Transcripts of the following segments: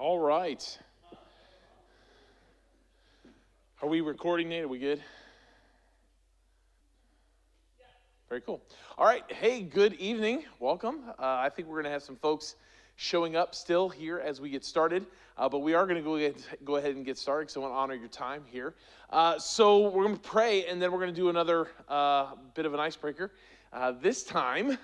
All right. Are we recording, Nate? Are we good? Very cool. All right. Hey, good evening. Welcome. I think we're going to have some folks showing up still here as we get started. But we are going to go ahead and get started because I want to honor your time here. So we're going to pray, and then we're going to do another bit of an icebreaker. This time,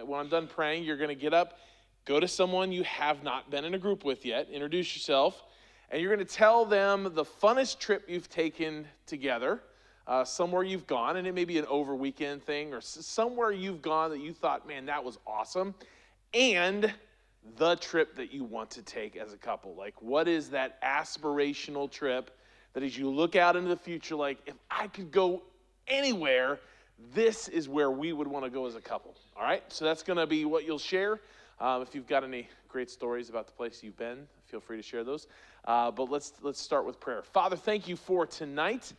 when I'm done praying, you're going to get up, go to someone you have not been in a group with yet, introduce yourself, and you're going to tell them the funnest trip you've taken together, somewhere you've gone, and it may be an over weekend thing or somewhere you've gone that you thought, man, that was awesome, and the trip that you want to take as a couple. Like, what is that aspirational trip that as you look out into the future, like, if I could go anywhere, this is where we would want to go as a couple. All right, so that's going to be what you'll share. If you've got any great stories about the place you've been, feel free to share those. But let's start with prayer. Father, thank you for tonight.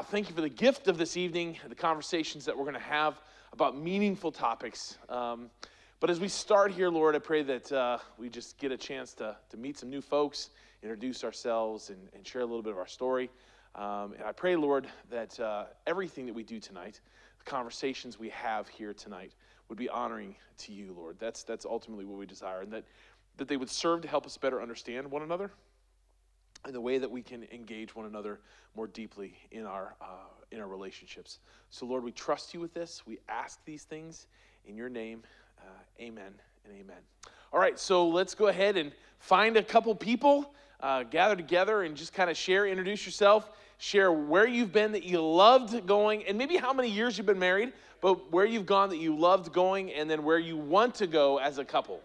Thank you for the gift of this evening, the conversations that we're going to have about meaningful topics. But as we start here, Lord, I pray that we just get a chance to meet some new folks, introduce ourselves, and share a little bit of our story. And I pray, Lord, that everything that we do tonight, the conversations we have here tonight, would be honoring to you, Lord. That's ultimately what we desire, and that they would serve to help us better understand one another and the way that we can engage one another more deeply in our relationships. So, Lord, we trust you with this. We ask these things in your name. Amen and amen. All right, so let's go ahead and find a couple people, gather together, and just kind of share, introduce yourself, share where you've been that you loved going, and maybe how many years you've been married, but where you've gone that you loved going, and then where you want to go as a couple.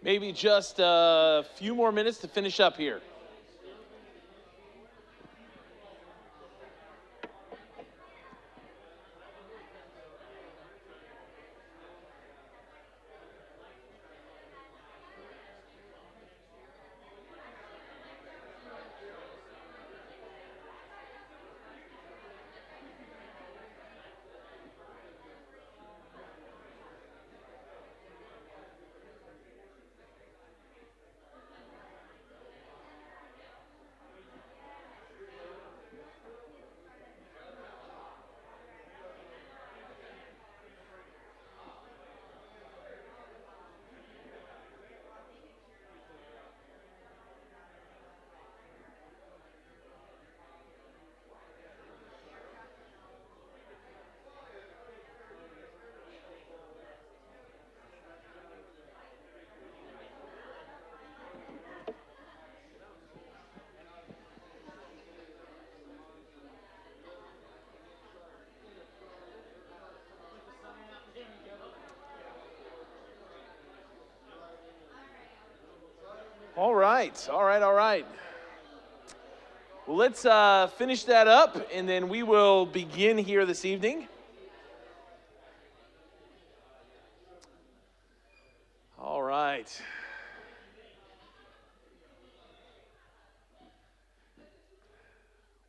maybe just a few more minutes to finish up here. All right. Well, let's finish that up, and then we will begin here this evening. All right.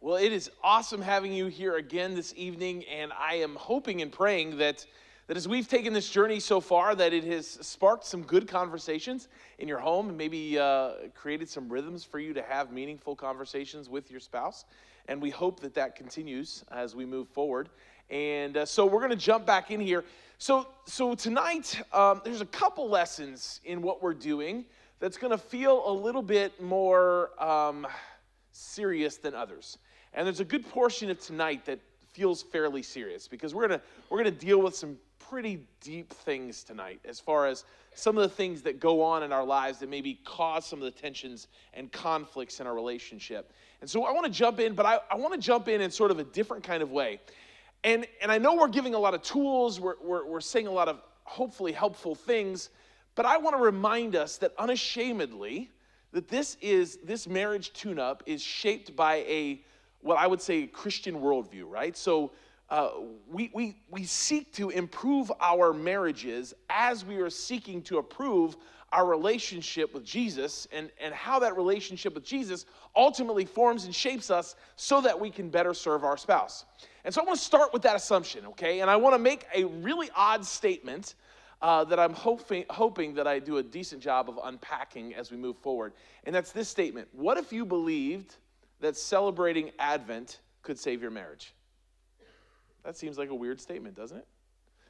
Well, it is awesome having you here again this evening, and I am hoping and praying that as we've taken this journey so far, that it has sparked some good conversations in your home and maybe created some rhythms for you to have meaningful conversations with your spouse. And we hope that continues as we move forward. And so we're going to jump back in here. So tonight, there's a couple lessons in what we're doing that's going to feel a little bit more serious than others. And there's a good portion of tonight that feels fairly serious because we're gonna deal with some pretty deep things tonight as far as some of the things that go on in our lives that maybe cause some of the tensions and conflicts in our relationship. And so I want to jump in, but I want to jump in sort of a different kind of way. And I know we're giving a lot of tools, we're saying a lot of hopefully helpful things, but I want to remind us that unashamedly that this marriage tune-up is shaped by what I would say Christian worldview, right? So we seek to improve our marriages as we are seeking to improve our relationship with Jesus and how that relationship with Jesus ultimately forms and shapes us so that we can better serve our spouse. And so I want to start with that assumption, okay? And I want to make a really odd statement that I'm hoping that I do a decent job of unpacking as we move forward. And that's this statement. What if you believed that celebrating Advent could save your marriage? That seems like a weird statement, doesn't it?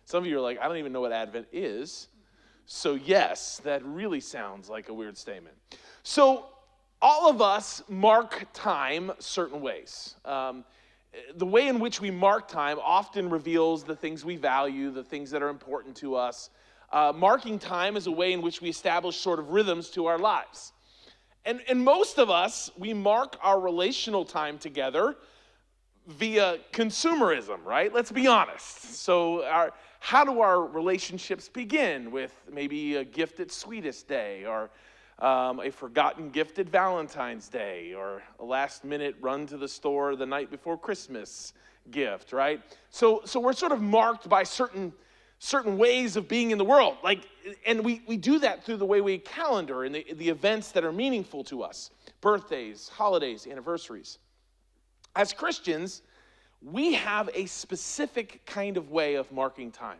Some of you are like, I don't even know what Advent is. So yes, that really sounds like a weird statement. So all of us mark time certain ways. The way in which we mark time often reveals the things we value, the things that are important to us. Marking time is a way in which we establish sort of rhythms to our lives. And most of us, we mark our relational time together via consumerism, right? Let's be honest. So how do our relationships begin? With maybe a gift at Sweetest Day, or a forgotten gift at Valentine's Day, or a last-minute run to the store the night before Christmas gift, right? So we're sort of marked by certain ways of being in the world, and we do that through the way we calendar and the events that are meaningful to us: birthdays, holidays, anniversaries. As Christians, we have a specific kind of way of marking time,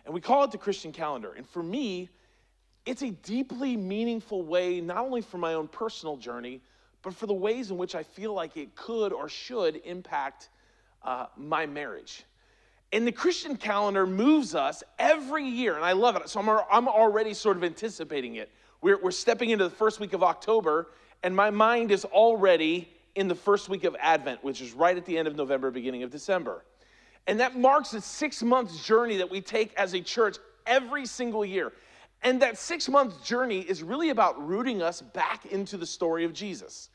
and we call it the Christian calendar. And for me, it's a deeply meaningful way, not only for my own personal journey, but for the ways in which I feel like it could or should impact my marriage. And the Christian calendar moves us every year, and I love it. So I'm already sort of anticipating it. We're stepping into the first week of October, and my mind is already in the first week of Advent, which is right at the end of November, beginning of December. And that marks a 6-month journey that we take as a church every single year. And that 6-month journey is really about rooting us back into the story of Jesus.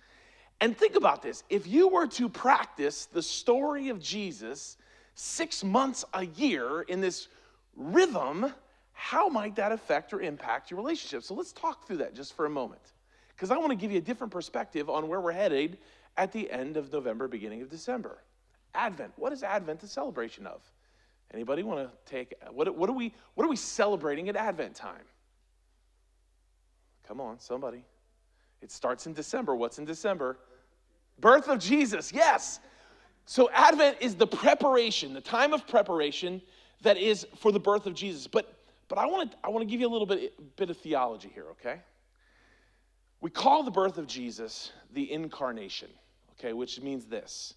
And think about this. If you were to practice the story of Jesus 6 months a year in this rhythm, how might that affect or impact your relationship? So let's talk through that just for a moment, because I want to give you a different perspective on where we're headed at the end of November, beginning of December. Advent. What is Advent a celebration of? Anybody want to take, what are we celebrating at Advent time? Come on, somebody. It starts in December. What's in December? Birth of Jesus, yes. So Advent is the preparation, the time of preparation that is for the birth of Jesus. But I want to give you a little bit of theology here, okay? We call the birth of Jesus the incarnation, okay, which means this.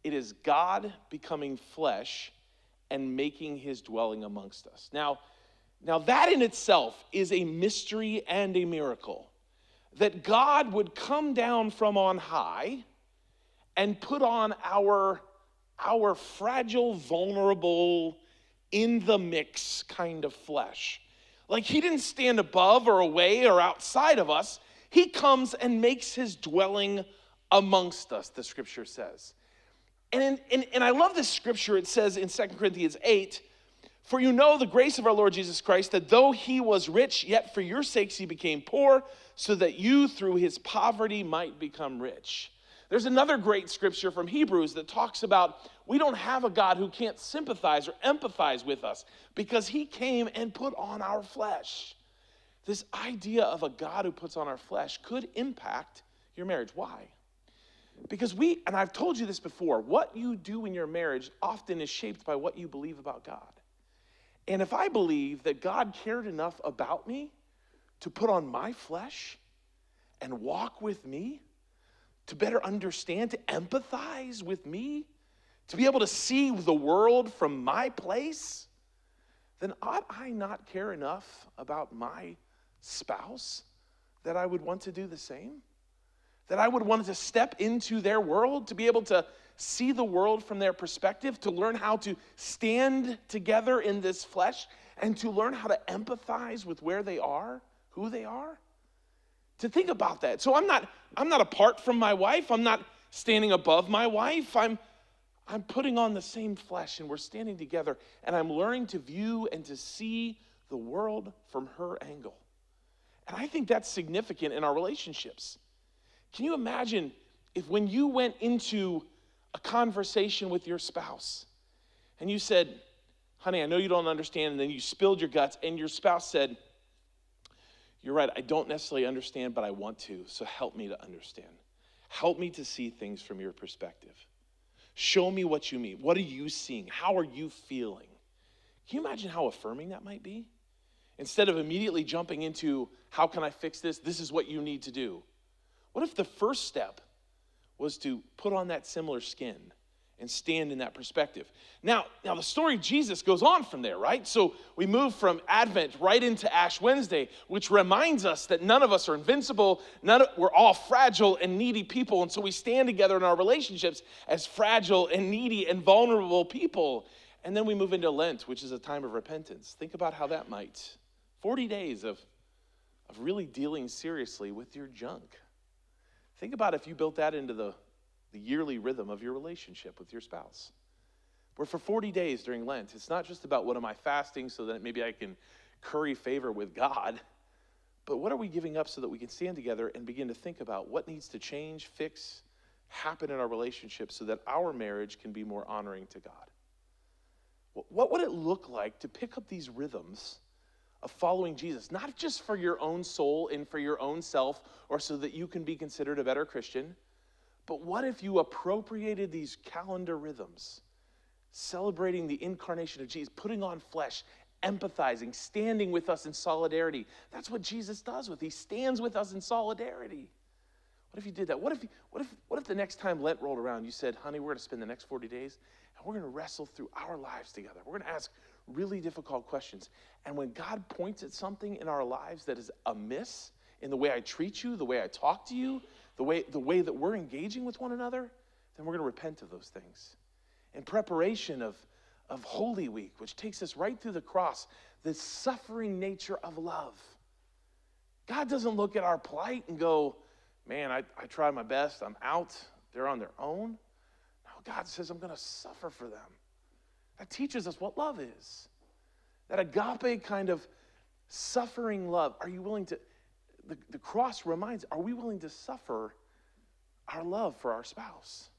It is God becoming flesh and making his dwelling amongst us. Now that in itself is a mystery and a miracle, that God would come down from on high and put on our fragile, vulnerable, in the mix kind of flesh. Like he didn't stand above or away or outside of us. He comes and makes his dwelling amongst us, the scripture says. And I love this scripture. It says in 2 Corinthians 8, for you know the grace of our Lord Jesus Christ, that though he was rich, yet for your sakes he became poor, so that you through his poverty might become rich. There's another great scripture from Hebrews that talks about we don't have a God who can't sympathize or empathize with us because he came and put on our flesh. This idea of a God who puts on our flesh could impact your marriage. Why? Because and I've told you this before, what you do in your marriage often is shaped by what you believe about God. And if I believe that God cared enough about me to put on my flesh and walk with me, to better understand, to empathize with me, to be able to see the world from my place, then ought I not care enough about my spouse that I would want to do the same? That I would want to step into their world, to be able to see the world from their perspective, to learn how to stand together in this flesh, and to learn how to empathize with where they are, who they are. To think about that. So I'm not apart from my wife. I'm not standing above my wife. I'm putting on the same flesh, and we're standing together, and I'm learning to view and to see the world from her angle. And I think that's significant in our relationships. Can you imagine if when you went into a conversation with your spouse and you said, honey, I know you don't understand, and then you spilled your guts, and your spouse said, you're right, I don't necessarily understand, but I want to, so help me to understand. Help me to see things from your perspective. Show me what you mean. What are you seeing? How are you feeling? Can you imagine how affirming that might be? Instead of immediately jumping into, how can I fix this? This is what you need to do. What if the first step was to put on that similar skin and stand in that perspective? Now the story of Jesus goes on from there, right? So we move from Advent right into Ash Wednesday, which reminds us that none of us are invincible. We're all fragile and needy people, and so we stand together in our relationships as fragile and needy and vulnerable people. And then we move into Lent, which is a time of repentance. Think about how that might. 40 days of really dealing seriously with your junk. Think about if you built that into the yearly rhythm of your relationship with your spouse. Where for 40 days during Lent, it's not just about what am I fasting so that maybe I can curry favor with God, but what are we giving up so that we can stand together and begin to think about what needs to change, fix, happen in our relationship so that our marriage can be more honoring to God? What would it look like to pick up these rhythms of following Jesus, not just for your own soul and for your own self or so that you can be considered a better Christian, but what if you appropriated these calendar rhythms, celebrating the incarnation of Jesus, putting on flesh, empathizing, standing with us in solidarity? That's what Jesus does he stands with us in solidarity. What if you did that? What if the next time Lent rolled around, you said, honey, we're going to spend the next 40 days and we're going to wrestle through our lives together. We're going to ask really difficult questions. And when God points at something in our lives that is amiss in the way I treat you, the way I talk to you, the way that we're engaging with one another, then we're going to repent of those things. In preparation of Holy Week, which takes us right through the cross, the suffering nature of love. God doesn't look at our plight and go, man, I tried my best, I'm out, they're on their own. No, God says, I'm going to suffer for them. That teaches us what love is. That agape kind of Suffering love. Are you willing to, the cross reminds, are we willing to suffer our love for our spouse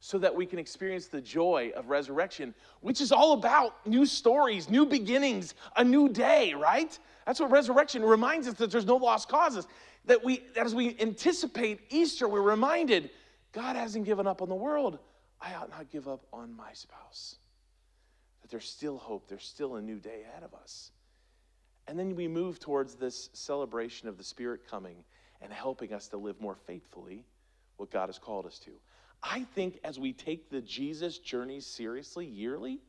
so that we can experience the joy of resurrection, which is all about new stories, new beginnings, a new day, right? That's what resurrection reminds us, that there's no lost causes. That as we anticipate Easter, we're reminded God hasn't given up on the world. I ought not give up on my spouse. That there's still hope. There's still a new day ahead of us. And then we move towards this celebration of the Spirit coming and helping us to live more faithfully what God has called us to. I think as we take the Jesus journey seriously yearly,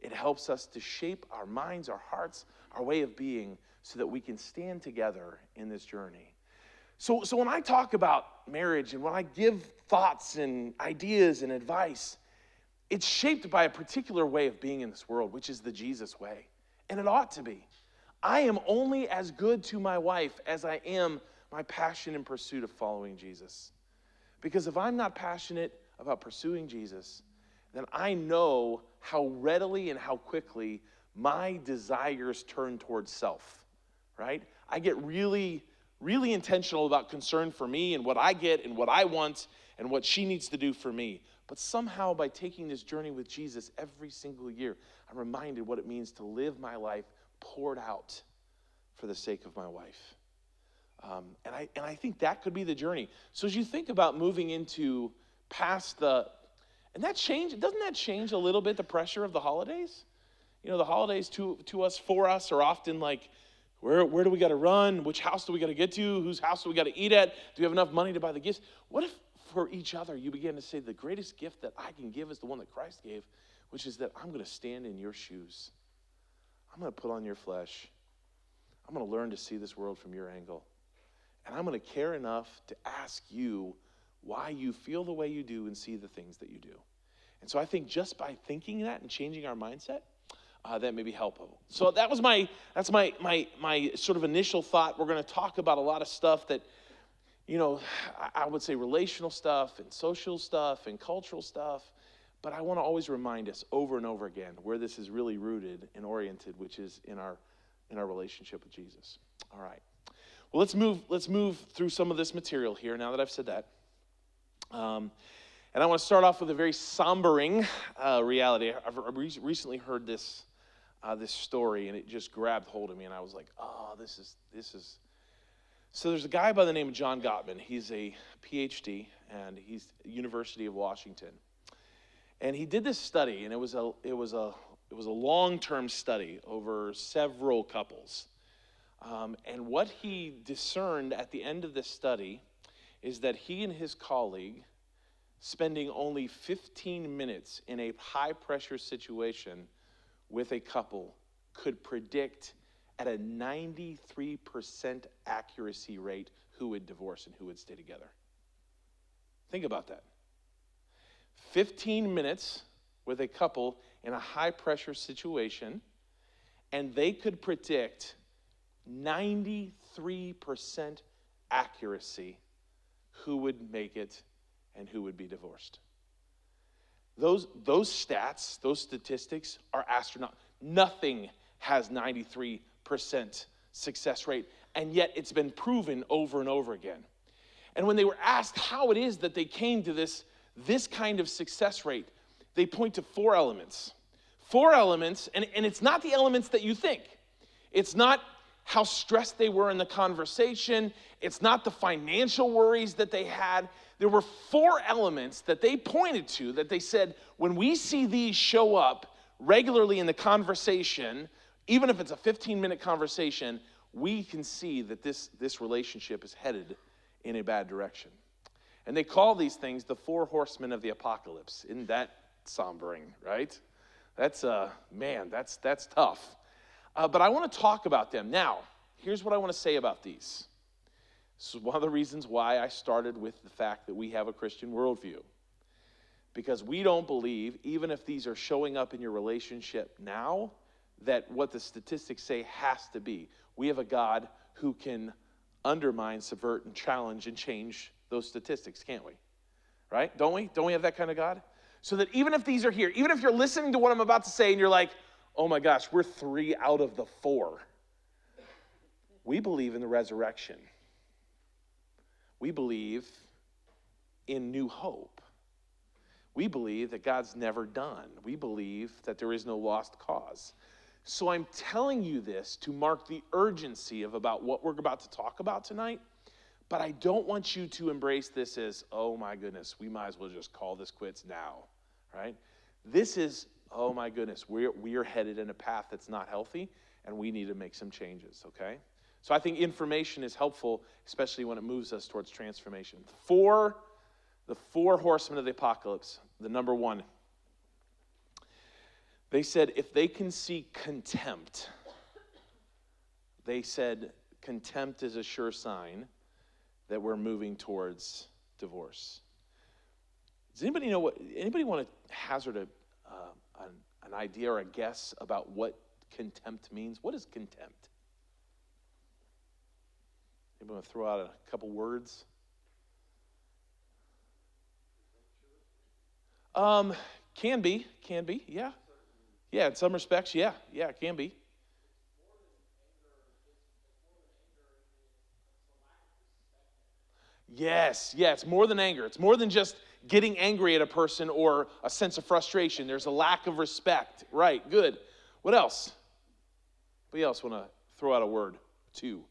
it helps us to shape our minds, our hearts, our way of being so that we can stand together in this journey. So when I talk about marriage and when I give thoughts and ideas and advice, it's shaped by a particular way of being in this world, which is the Jesus way. And it ought to be. I am only as good to my wife as I am my passion and pursuit of following Jesus. Because if I'm not passionate about pursuing Jesus, then I know how readily and how quickly my desires turn towards self, right? I get really intentional about concern for me and what I get and what I want and what she needs to do for me. But somehow by taking this journey with Jesus every single year, I'm reminded what it means to live my life poured out for the sake of my wife. And I think that could be the journey. So as you think about moving into past and that change, doesn't that change a little bit the pressure of the holidays? You know, the holidays to us, for us, are often like, where do we got to run? Which house do we got to get to? Whose house do we got to eat at? Do we have enough money to buy the gifts? What if for each other you begin to say, the greatest gift that I can give is the one that Christ gave, which is that I'm going to stand in your shoes. I'm going to put on your flesh. I'm going to learn to see this world from your angle. And I'm going to care enough to ask you why you feel the way you do and see the things that you do. And so I think just by thinking that and changing our mindset, that may be helpful. So that's my sort of initial thought. We're going to talk about a lot of stuff that, you know, I would say relational stuff and social stuff and cultural stuff. But I want to always remind us over and over again where this is really rooted and oriented, which is in our relationship with Jesus. All right. Well, let's move through some of this material here now that I've said that. And I want to start off with a very sombering reality. I've recently heard this story, and it just grabbed hold of me, and I was like, oh, this is. So there's a guy by the name of John Gottman. He's a PhD, and he's University of Washington. And he did this study, and it was a long-term study over several couples. And what he discerned at the end of this study is that he and his colleague, spending only 15 minutes in a high-pressure situation with a couple, could predict at a 93% accuracy rate who would divorce and who would stay together. Think about that. 15 minutes with a couple in a high-pressure situation, and they could predict 93% accuracy who would make it and who would be divorced. Those stats, those statistics are astronomical. Nothing has 93% success rate, and yet it's been proven over and over again. And when they were asked how it is that they came to this kind of success rate, they point to four elements. Four elements, and it's not the elements that you think. It's not how stressed they were in the conversation. It's not the financial worries that they had. There were four elements that they pointed to that they said, when we see these show up regularly in the conversation, even if it's a 15-minute conversation, we can see that this relationship is headed in a bad direction. And they call these things the four horsemen of the apocalypse. Isn't that sombering, right? That's tough. But I want to talk about them. Now, here's what I want to say about these. This is one of the reasons why I started with the fact that we have a Christian worldview. Because we don't believe, even if these are showing up in your relationship now, that what the statistics say has to be. We have a God who can undermine, subvert, and challenge and change those statistics, can't we? Right? Don't we? Don't we have that kind of God? So that even if these are here, even if you're listening to what I'm about to say and you're like, oh my gosh, we're 3 out of the 4. We believe in the resurrection. We believe in new hope. We believe that God's never done. We believe that there is no lost cause. So I'm telling you this to mark the urgency of about what we're about to talk about tonight, but I don't want you to embrace this as, oh my goodness, we might as well just call this quits now, right? This is, oh my goodness, we are headed in a path that's not healthy, and we need to make some changes, okay? So I think information is helpful, especially when it moves us towards transformation. The four horsemen of the apocalypse, the number one, they said if they can see contempt, they said contempt is a sure sign that we're moving towards divorce. Does anybody know anybody want to hazard an idea or a guess about what contempt means? What is contempt? Anybody want to throw out a couple words? Can be, yeah. Yeah, in some respects, yeah, it can be. Yes, it's more than anger. It's more than just getting angry at a person or a sense of frustration. There's a lack of respect. Right, good. What else? Anybody else want to throw out a word? Two.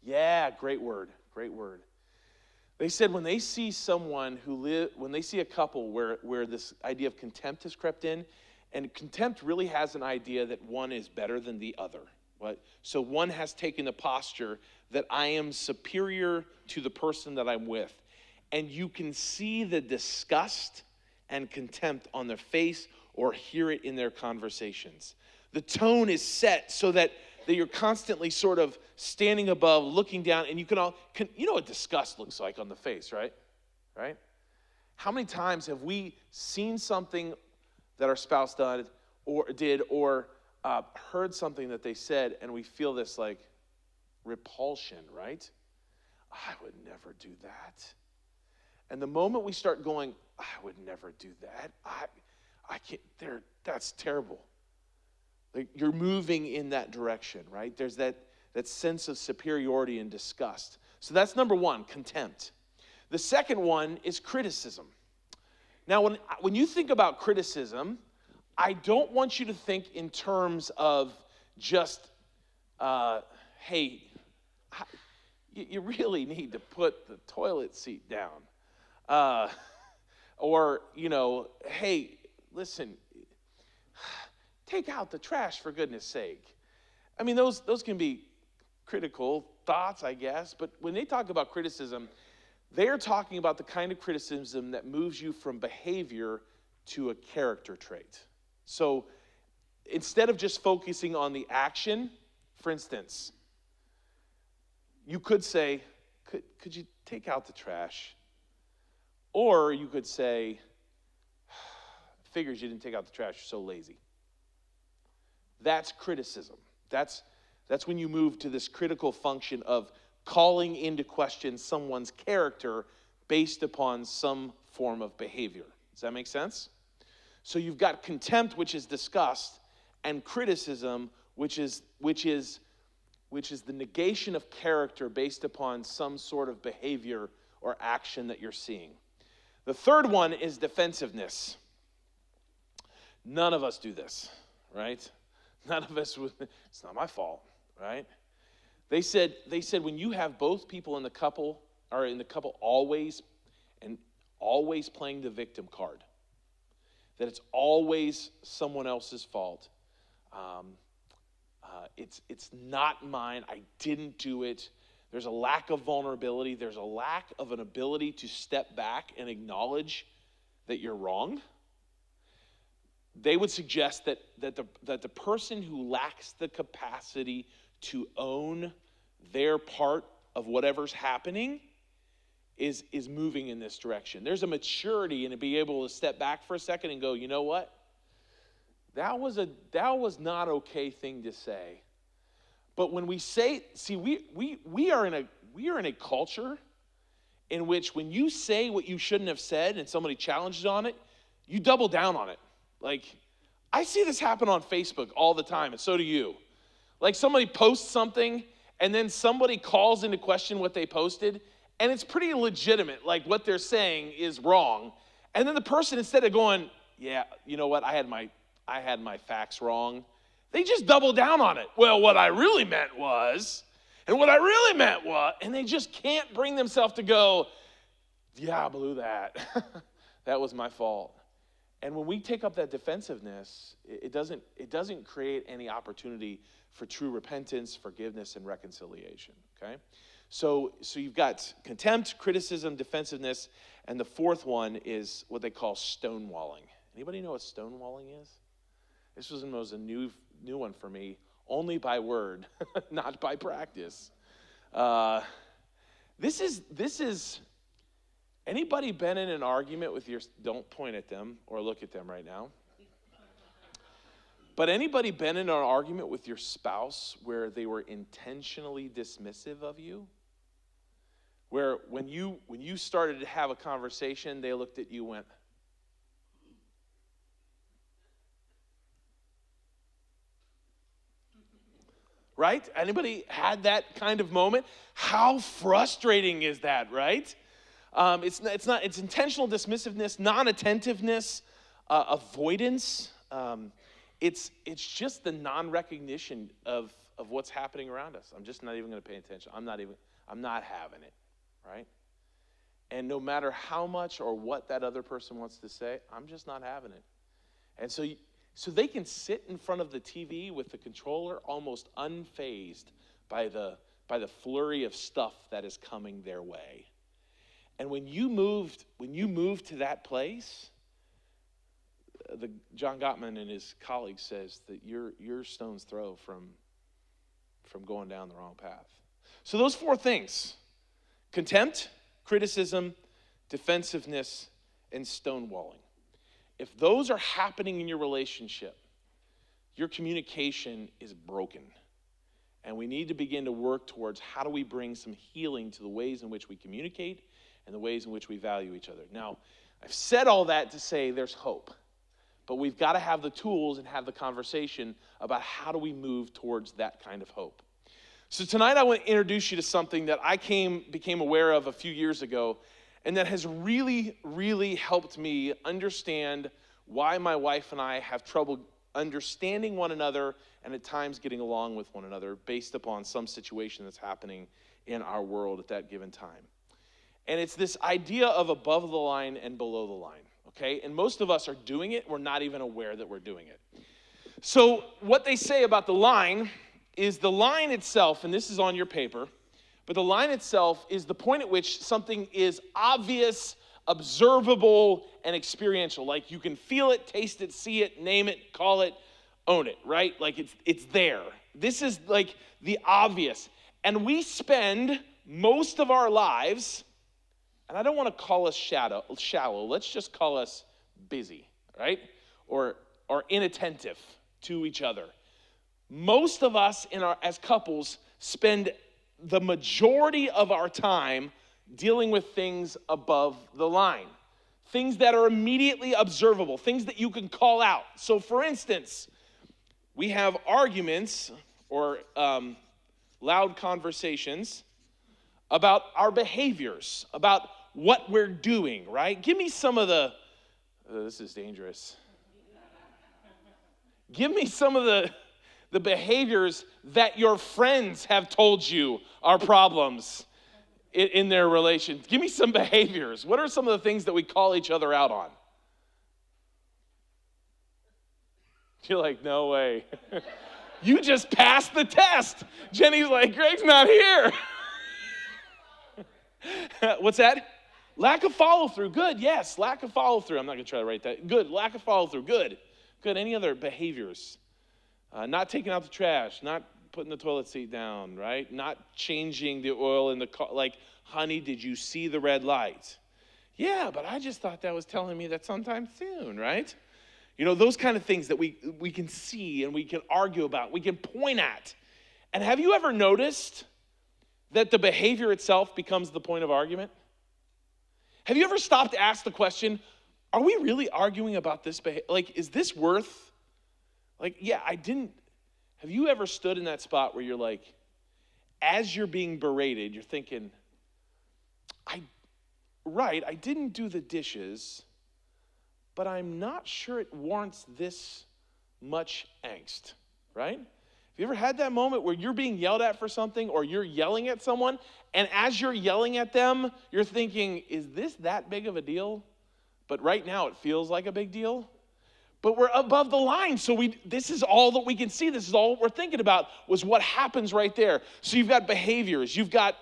Yeah, great word. They said when they see someone when they see a couple where this idea of contempt has crept in, and contempt really has an idea that one is better than the other. Right? So one has taken the posture that I am superior to the person that I'm with. And you can see the disgust and contempt on their face or hear it in their conversations. The tone is set so that you're constantly sort of standing above, looking down, and you know what disgust looks like on the face, right? Right? How many times have we seen something that our spouse did or heard something that they said, and we feel this like repulsion, right? I would never do that. And the moment we start going, I would never do that. I can't. That's terrible. Like you're moving in that direction, right? There's that sense of superiority and disgust. So that's number one, contempt. The second one is criticism. Now, when you think about criticism, I don't want you to think in terms of just, hey, you really need to put the toilet seat down. Or, hey, listen, take out the trash for goodness sake. I mean, those can be critical thoughts, I guess, but when they talk about criticism, they're talking about the kind of criticism that moves you from behavior to a character trait. So instead of just focusing on the action, for instance, you could say, could you take out the trash? Or you could say, figures you didn't take out the trash, you're so lazy. That's criticism. That's when you move to this critical function of calling into question someone's character based upon some form of behavior. Does that make sense? So you've got contempt, which is disgust, and criticism, which is the negation of character based upon some sort of behavior or action that you're seeing. The third one is defensiveness. None of us do this, right? None of us would, it's not my fault, right? They said when you have both people in the couple always playing the victim card, that it's always someone else's fault. It's not mine. I didn't do it. There's a lack of vulnerability. There's a lack of an ability to step back and acknowledge that you're wrong. They would suggest that the person who lacks the capacity to own their part of whatever's happening is moving in this direction. There's a maturity in to be able to step back for a second and go, you know what? That was not okay thing to say. But when we say, see, we are in a culture in which when you say what you shouldn't have said and somebody challenges on it, you double down on it. Like, I see this happen on Facebook all the time, and so do you. Like somebody posts something and then somebody calls into question what they posted, and it's pretty legitimate, like what they're saying is wrong. And then the person, instead of going, yeah, you know what, I had my facts wrong, they just double down on it. Well, what I really meant was, and they just can't bring themselves to go, yeah, I blew that. That was my fault. And when we take up that defensiveness, it doesn't create any opportunity for true repentance, forgiveness, and reconciliation, okay? So you've got contempt, criticism, defensiveness, and the fourth one is what they call stonewalling. Anybody know what stonewalling is? This was a new one for me, only by word, not by practice. This is, anybody been in an argument with your, don't point at them or look at them right now. But anybody been in an argument with your spouse where they were intentionally dismissive of you? Where when you started to have a conversation, they looked at you and went, right? Anybody had that kind of moment? How frustrating is that, right? It's intentional dismissiveness, non-attentiveness, avoidance. It's just the non-recognition of what's happening around us. I'm just not even going to pay attention. I'm not having it, right? And no matter how much or what that other person wants to say, I'm just not having it. And so they can sit in front of the TV with the controller almost unfazed by the flurry of stuff that is coming their way. And when you moved to that place, John Gottman and his colleagues says that you're stone's throw from going down the wrong path. So those four things: contempt, criticism, defensiveness, and stonewalling. If those are happening in your relationship, your communication is broken. And we need to begin to work towards how do we bring some healing to the ways in which we communicate and the ways in which we value each other. Now, I've said all that to say there's hope. But we've got to have the tools and have the conversation about how do we move towards that kind of hope. So tonight I want to introduce you to something that I became aware of a few years ago, and that has really, really helped me understand why my wife and I have trouble understanding one another and at times getting along with one another based upon some situation that's happening in our world at that given time. And it's this idea of above the line and below the line, okay? And most of us are doing it. We're not even aware that we're doing it. So what they say about the line is the line itself, and this is on your paper, but the line itself is the point at which something is obvious, observable, and experiential. Like you can feel it, taste it, see it, name it, call it, own it, right? Like it's there. This is like the obvious. And we spend most of our lives, and I don't want to call us shallow. Let's just call us busy, right? Or inattentive to each other. Most of us as couples spend the majority of our time dealing with things above the line. Things that are immediately observable, things that you can call out. So for instance, we have arguments or loud conversations about our behaviors, about what we're doing, right? Give me some of this is dangerous. Give me some of the behaviors that your friends have told you are problems in their relations. Give me some behaviors. What are some of the things that we call each other out on? You're like, no way. You just passed the test. Jenny's like, Greg's not here. What's that? Lack of follow-through. Good, yes, lack of follow-through. I'm not going to try to write that. Good, lack of follow-through. Good. Any other behaviors? Not taking out the trash, not putting the toilet seat down, right? Not changing the oil in the car. Like, honey, did you see the red light? Yeah, but I just thought that was telling me that sometime soon, right? You know, those kind of things that we can see and we can argue about, we can point at. And have you ever noticed that the behavior itself becomes the point of argument? Have you ever stopped to ask the question, are we really arguing about this behavior? Like, is this worth, like, yeah, I didn't. Have you ever stood in that spot where you're like, as you're being berated, you're thinking, I didn't do the dishes, but I'm not sure it warrants this much angst, right? Have you ever had that moment where you're being yelled at for something or you're yelling at someone, and as you're yelling at them, you're thinking, is this that big of a deal? But right now it feels like a big deal. But we're above the line, so this is all that we can see. This is all we're thinking about was what happens right there. So you've got behaviors. You've got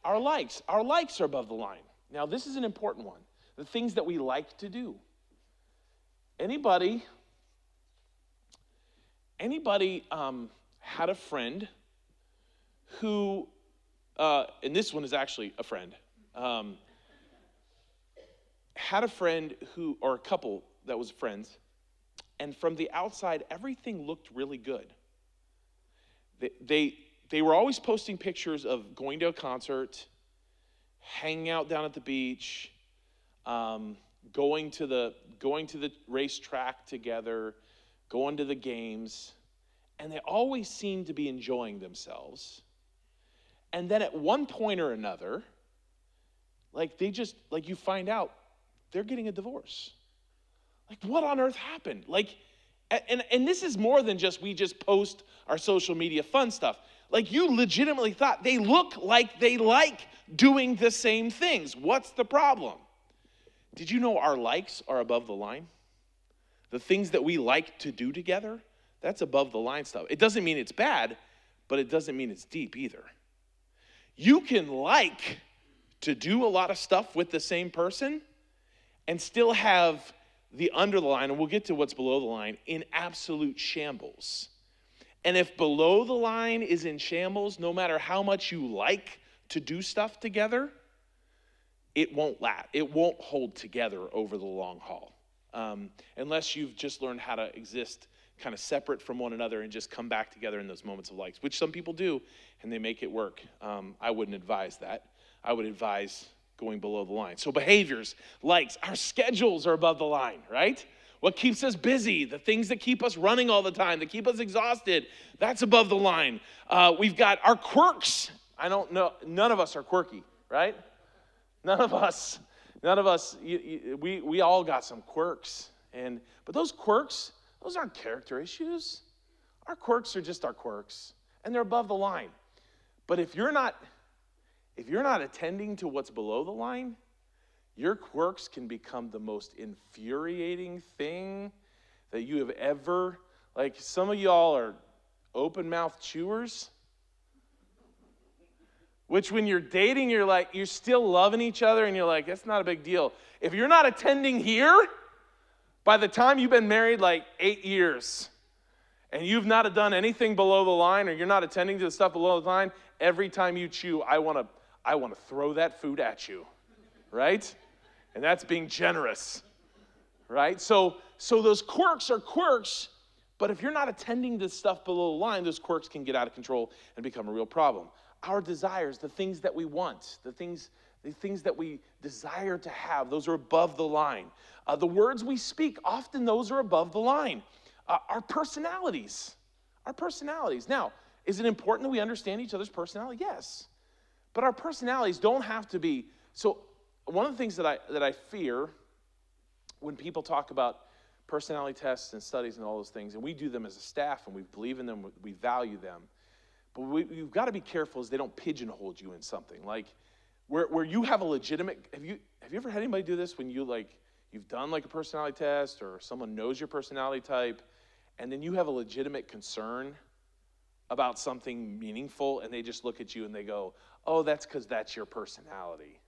our likes. Our likes are above the line. Now, this is an important one. The things that we like to do. Anybody had a friend who, and this one is actually a friend, had a friend who, or a couple that was friends, and from the outside, everything looked really good. They were always posting pictures of going to a concert, hanging out down at the beach, going to the racetrack together, going to the games, and they always seemed to be enjoying themselves. And then at one point or another, you find out they're getting a divorce. Like, what on earth happened? And this is more than just we just post our social media fun stuff. Like, you legitimately thought they look like they like doing the same things. What's the problem? Did you know our likes are above the line? The things that we like to do together, that's above the line stuff. It doesn't mean it's bad, but it doesn't mean it's deep either. You can like to do a lot of stuff with the same person and still have the under the line, and we'll get to what's below the line, in absolute shambles. And if below the line is in shambles, no matter how much you like to do stuff together, it won't last. It won't hold together over the long haul. Unless you've just learned how to exist kind of separate from one another and just come back together in those moments of likes, which some people do, and they make it work. I wouldn't advise that. I would advise going below the line. So behaviors, likes, our schedules are above the line, right? What keeps us busy, the things that keep us running all the time, that keep us exhausted, that's above the line. We've got our quirks. I don't know, none of us are quirky, right? None of us, we all got some quirks. But those quirks, those aren't character issues. Our quirks are just our quirks, and they're above the line. But if you're not attending to what's below the line, your quirks can become the most infuriating thing that you have ever, like some of y'all are open-mouthed chewers, which when you're dating, you're still loving each other and you're like, that's not a big deal. If you're not attending here, by the time you've been married 8 years and you've not done anything below the line or you're not attending to the stuff below the line, every time you chew, I want to throw that food at you, right? And that's being generous, right? So those quirks are quirks, but if you're not attending to stuff below the line, those quirks can get out of control and become a real problem. Our desires, the things that we want, the things that we desire to have, those are above the line. The words we speak, often those are above the line. Our personalities. Now, is it important that we understand each other's personality? Yes. But our personalities don't have to be. So one of the things that I fear when people talk about personality tests and studies and all those things, and we do them as a staff and we believe in them, we value them, but we've got to be careful as they don't pigeonhole you in something. Like where you have a legitimate, have you ever had anybody do this when you've done a personality test or someone knows your personality type, and then you have a legitimate concern about something meaningful, and they just look at you and they go, oh, that's because that's your personality.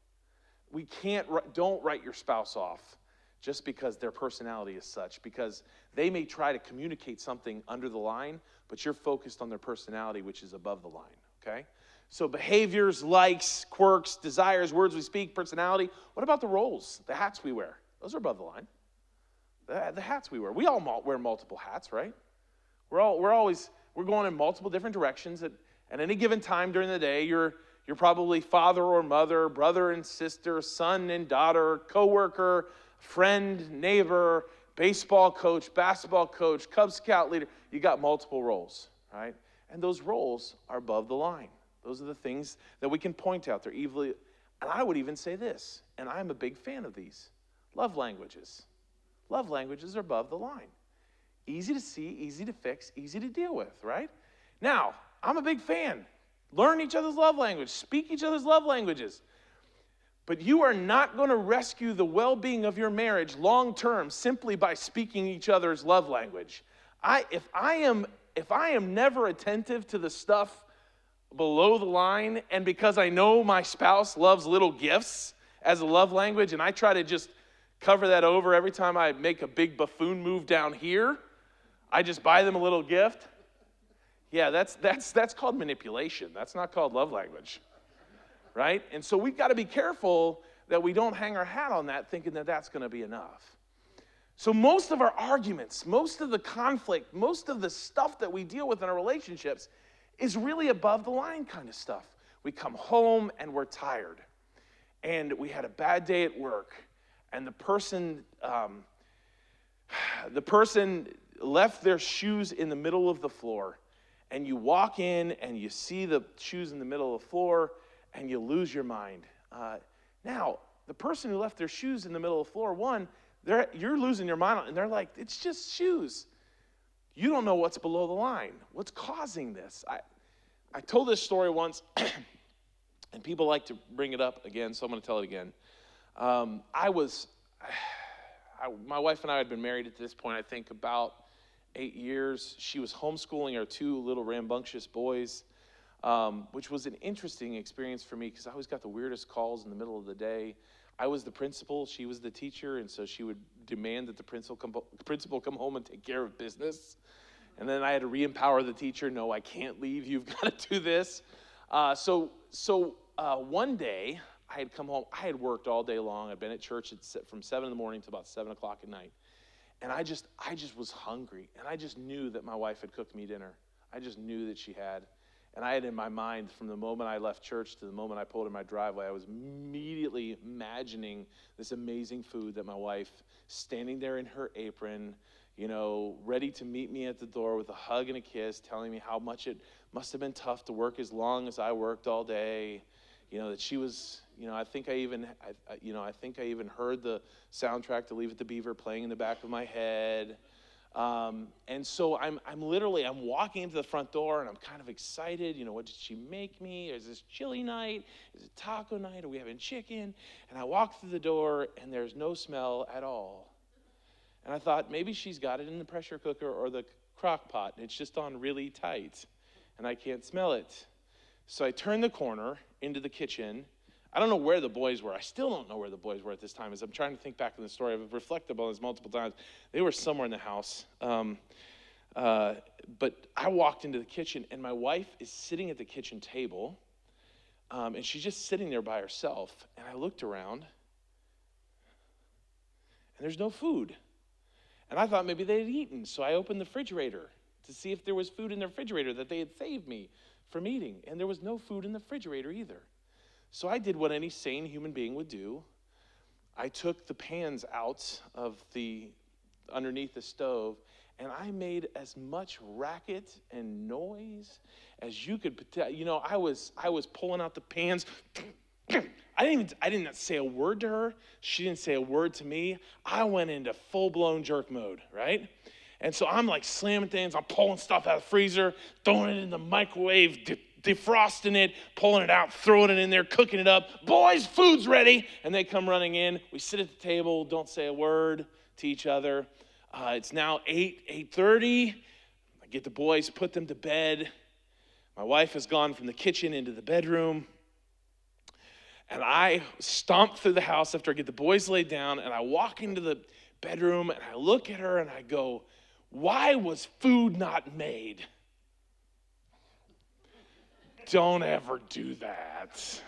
Don't write your spouse off just because their personality is such, because they may try to communicate something under the line, but you're focused on their personality, which is above the line, okay? So behaviors, likes, quirks, desires, words we speak, personality. What about the roles, the hats we wear? Those are above the line. The hats we wear. We all wear multiple hats, right? We're going in multiple different directions. At any given time during the day, you're probably father or mother, brother and sister, son and daughter, coworker, friend, neighbor, baseball coach, basketball coach, Cub Scout leader. You got multiple roles, right? And those roles are above the line. Those are the things that we can point out. They're evilly, and I would even say this, and I'm a big fan of these. Love languages. Love languages are above the line. Easy to see, easy to fix, easy to deal with, right? Now, I'm a big fan. Learn each other's love language. Speak each other's love languages. But you are not going to rescue the well-being of your marriage long-term simply by speaking each other's love language. If I am never attentive to the stuff below the line, and because I know my spouse loves little gifts as a love language, and I try to just cover that over every time I make a big buffoon move down here, I just buy them a little gift. Yeah, that's called manipulation. That's not called love language, right? And so we've got to be careful that we don't hang our hat on that thinking that that's going to be enough. So most of our arguments, most of the conflict, most of the stuff that we deal with in our relationships is really above the line kind of stuff. We come home and we're tired, and we had a bad day at work, and the person left their shoes in the middle of the floor, and you walk in and you see the shoes in the middle of the floor and you lose your mind. Now, the person who left their shoes in the middle of the floor, you're losing your mind, and they're like, it's just shoes. You don't know what's below the line. What's causing this? I told this story once, and people like to bring it up again, so I'm going to tell it again. My wife and I had been married at this point, I think, about 8 years. She was homeschooling our two little rambunctious boys, which was an interesting experience for me because I always got the weirdest calls in the middle of the day. I was the principal, she was the teacher, and so she would demand that the principal come home and take care of business. And then I had to re-empower the teacher. No, I can't leave. You've got to do this. So one day, I had come home. I had worked all day long. I'd been at church from 7 in the morning to about 7 o'clock at night. And I just was hungry. And I just knew that my wife had cooked me dinner. I just knew that she had. And I had in my mind, from the moment I left church to the moment I pulled in my driveway, I was immediately imagining this amazing food that my wife, standing there in her apron, ready to meet me at the door with a hug and a kiss, telling me how much it must have been tough to work as long as I worked all day. That she was, I think I even heard the soundtrack to Leave It to Beaver playing in the back of my head. And so I'm walking into the front door, and I'm kind of excited. What did she make me? Is this chili night? Is it taco night? Are we having chicken? And I walk through the door, and there's no smell at all. And I thought, maybe she's got it in the pressure cooker or the crock pot, and it's just on really tight, and I can't smell it. So I turn the corner into the kitchen. I don't know where the boys were. I still don't know where the boys were at this time. As I'm trying to think back on the story, I've reflected on this multiple times. They were somewhere in the house. But I walked into the kitchen, and my wife is sitting at the kitchen table, and she's just sitting there by herself. And I looked around, and there's no food. And I thought maybe they had eaten, so I opened the refrigerator to see if there was food in the refrigerator that they had saved me from eating. And there was no food in the refrigerator either. So I did what any sane human being would do. I took the pans out of underneath the stove, and I made as much racket and noise as you could. I was pulling out the pans. I didn't say a word to her. She didn't say a word to me. I went into full-blown jerk mode, right? And so I'm like slamming things. I'm pulling stuff out of the freezer, throwing it in the microwave, defrosting it, pulling it out, throwing it in there, cooking it up. Boys, food's ready. And they come running in. We sit at the table, don't say a word to each other. It's now 8:30. I get the boys, put them to bed. My wife has gone from the kitchen into the bedroom. And I stomp through the house after I get the boys laid down, and I walk into the bedroom, and I look at her, and I go, why was food not made? Don't ever do that.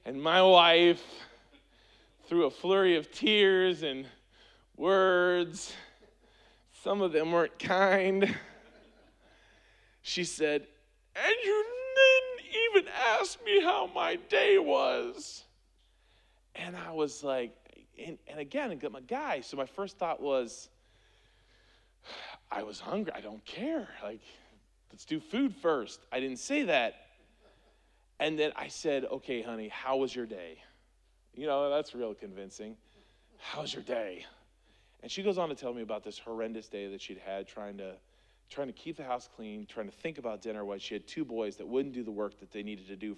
And my wife, through a flurry of tears and words, some of them weren't kind, she said, and you didn't even ask me how my day was. And I was like, and again, I got my guy. So my first thought was, I was hungry. I don't care. Like, let's do food first. I didn't say that. And then I said, okay, honey, how was your day? You know, that's real convincing. How's your day? And she goes on to tell me about this horrendous day that she'd had trying to keep the house clean, trying to think about dinner. While she had two boys that wouldn't do the work that they needed to do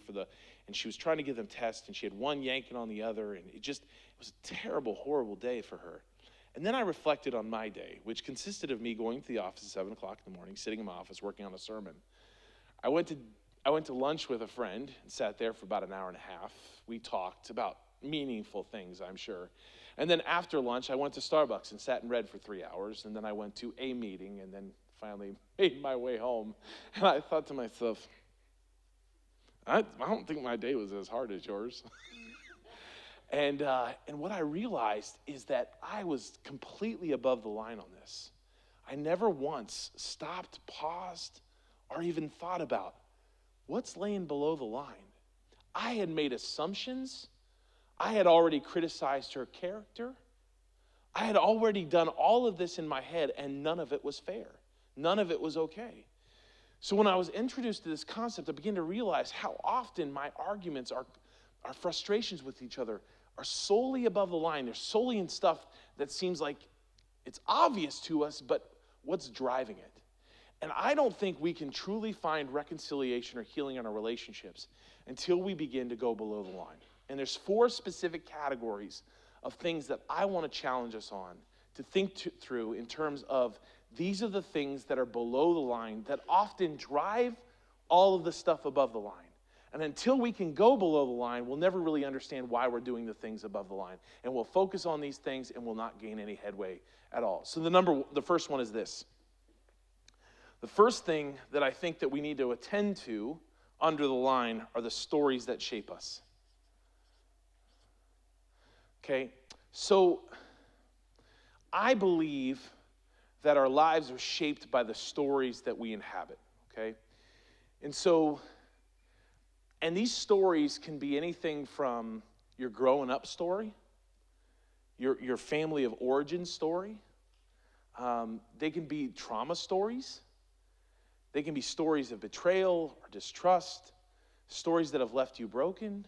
and she was trying to give them tests, and she had one yanking on the other, and it was a terrible, horrible day for her. And then I reflected on my day, which consisted of me going to the office at 7 o'clock in the morning, sitting in my office working on a sermon. I went to lunch with a friend and sat there for about an hour and a half. We talked about meaningful things, I'm sure. And then after lunch, I went to Starbucks and sat and read for 3 hours. And then I went to a meeting and then finally made my way home. And I thought to myself, I don't think my day was as hard as yours. And what I realized is that I was completely above the line on this. I never once stopped, paused, or even thought about what's laying below the line. I had made assumptions. I had already criticized her character. I had already done all of this in my head, and none of it was fair. None of it was okay. So when I was introduced to this concept, I began to realize how often my arguments, our frustrations with each other, are solely above the line. They're solely in stuff that seems like it's obvious to us, but what's driving it? And I don't think we can truly find reconciliation or healing in our relationships until we begin to go below the line. And there's 4 specific categories of things that I want to challenge us on to think through in terms of these are the things that are below the line that often drive all of the stuff above the line. And until we can go below the line, we'll never really understand why we're doing the things above the line. And we'll focus on these things and we'll not gain any headway at all. So the first one is this. The first thing that I think that we need to attend to under the line are the stories that shape us. Okay, so I believe that our lives are shaped by the stories that we inhabit, okay? And these stories can be anything from your growing up story, your family of origin story. They can be trauma stories. They can be stories of betrayal or distrust, stories that have left you broken.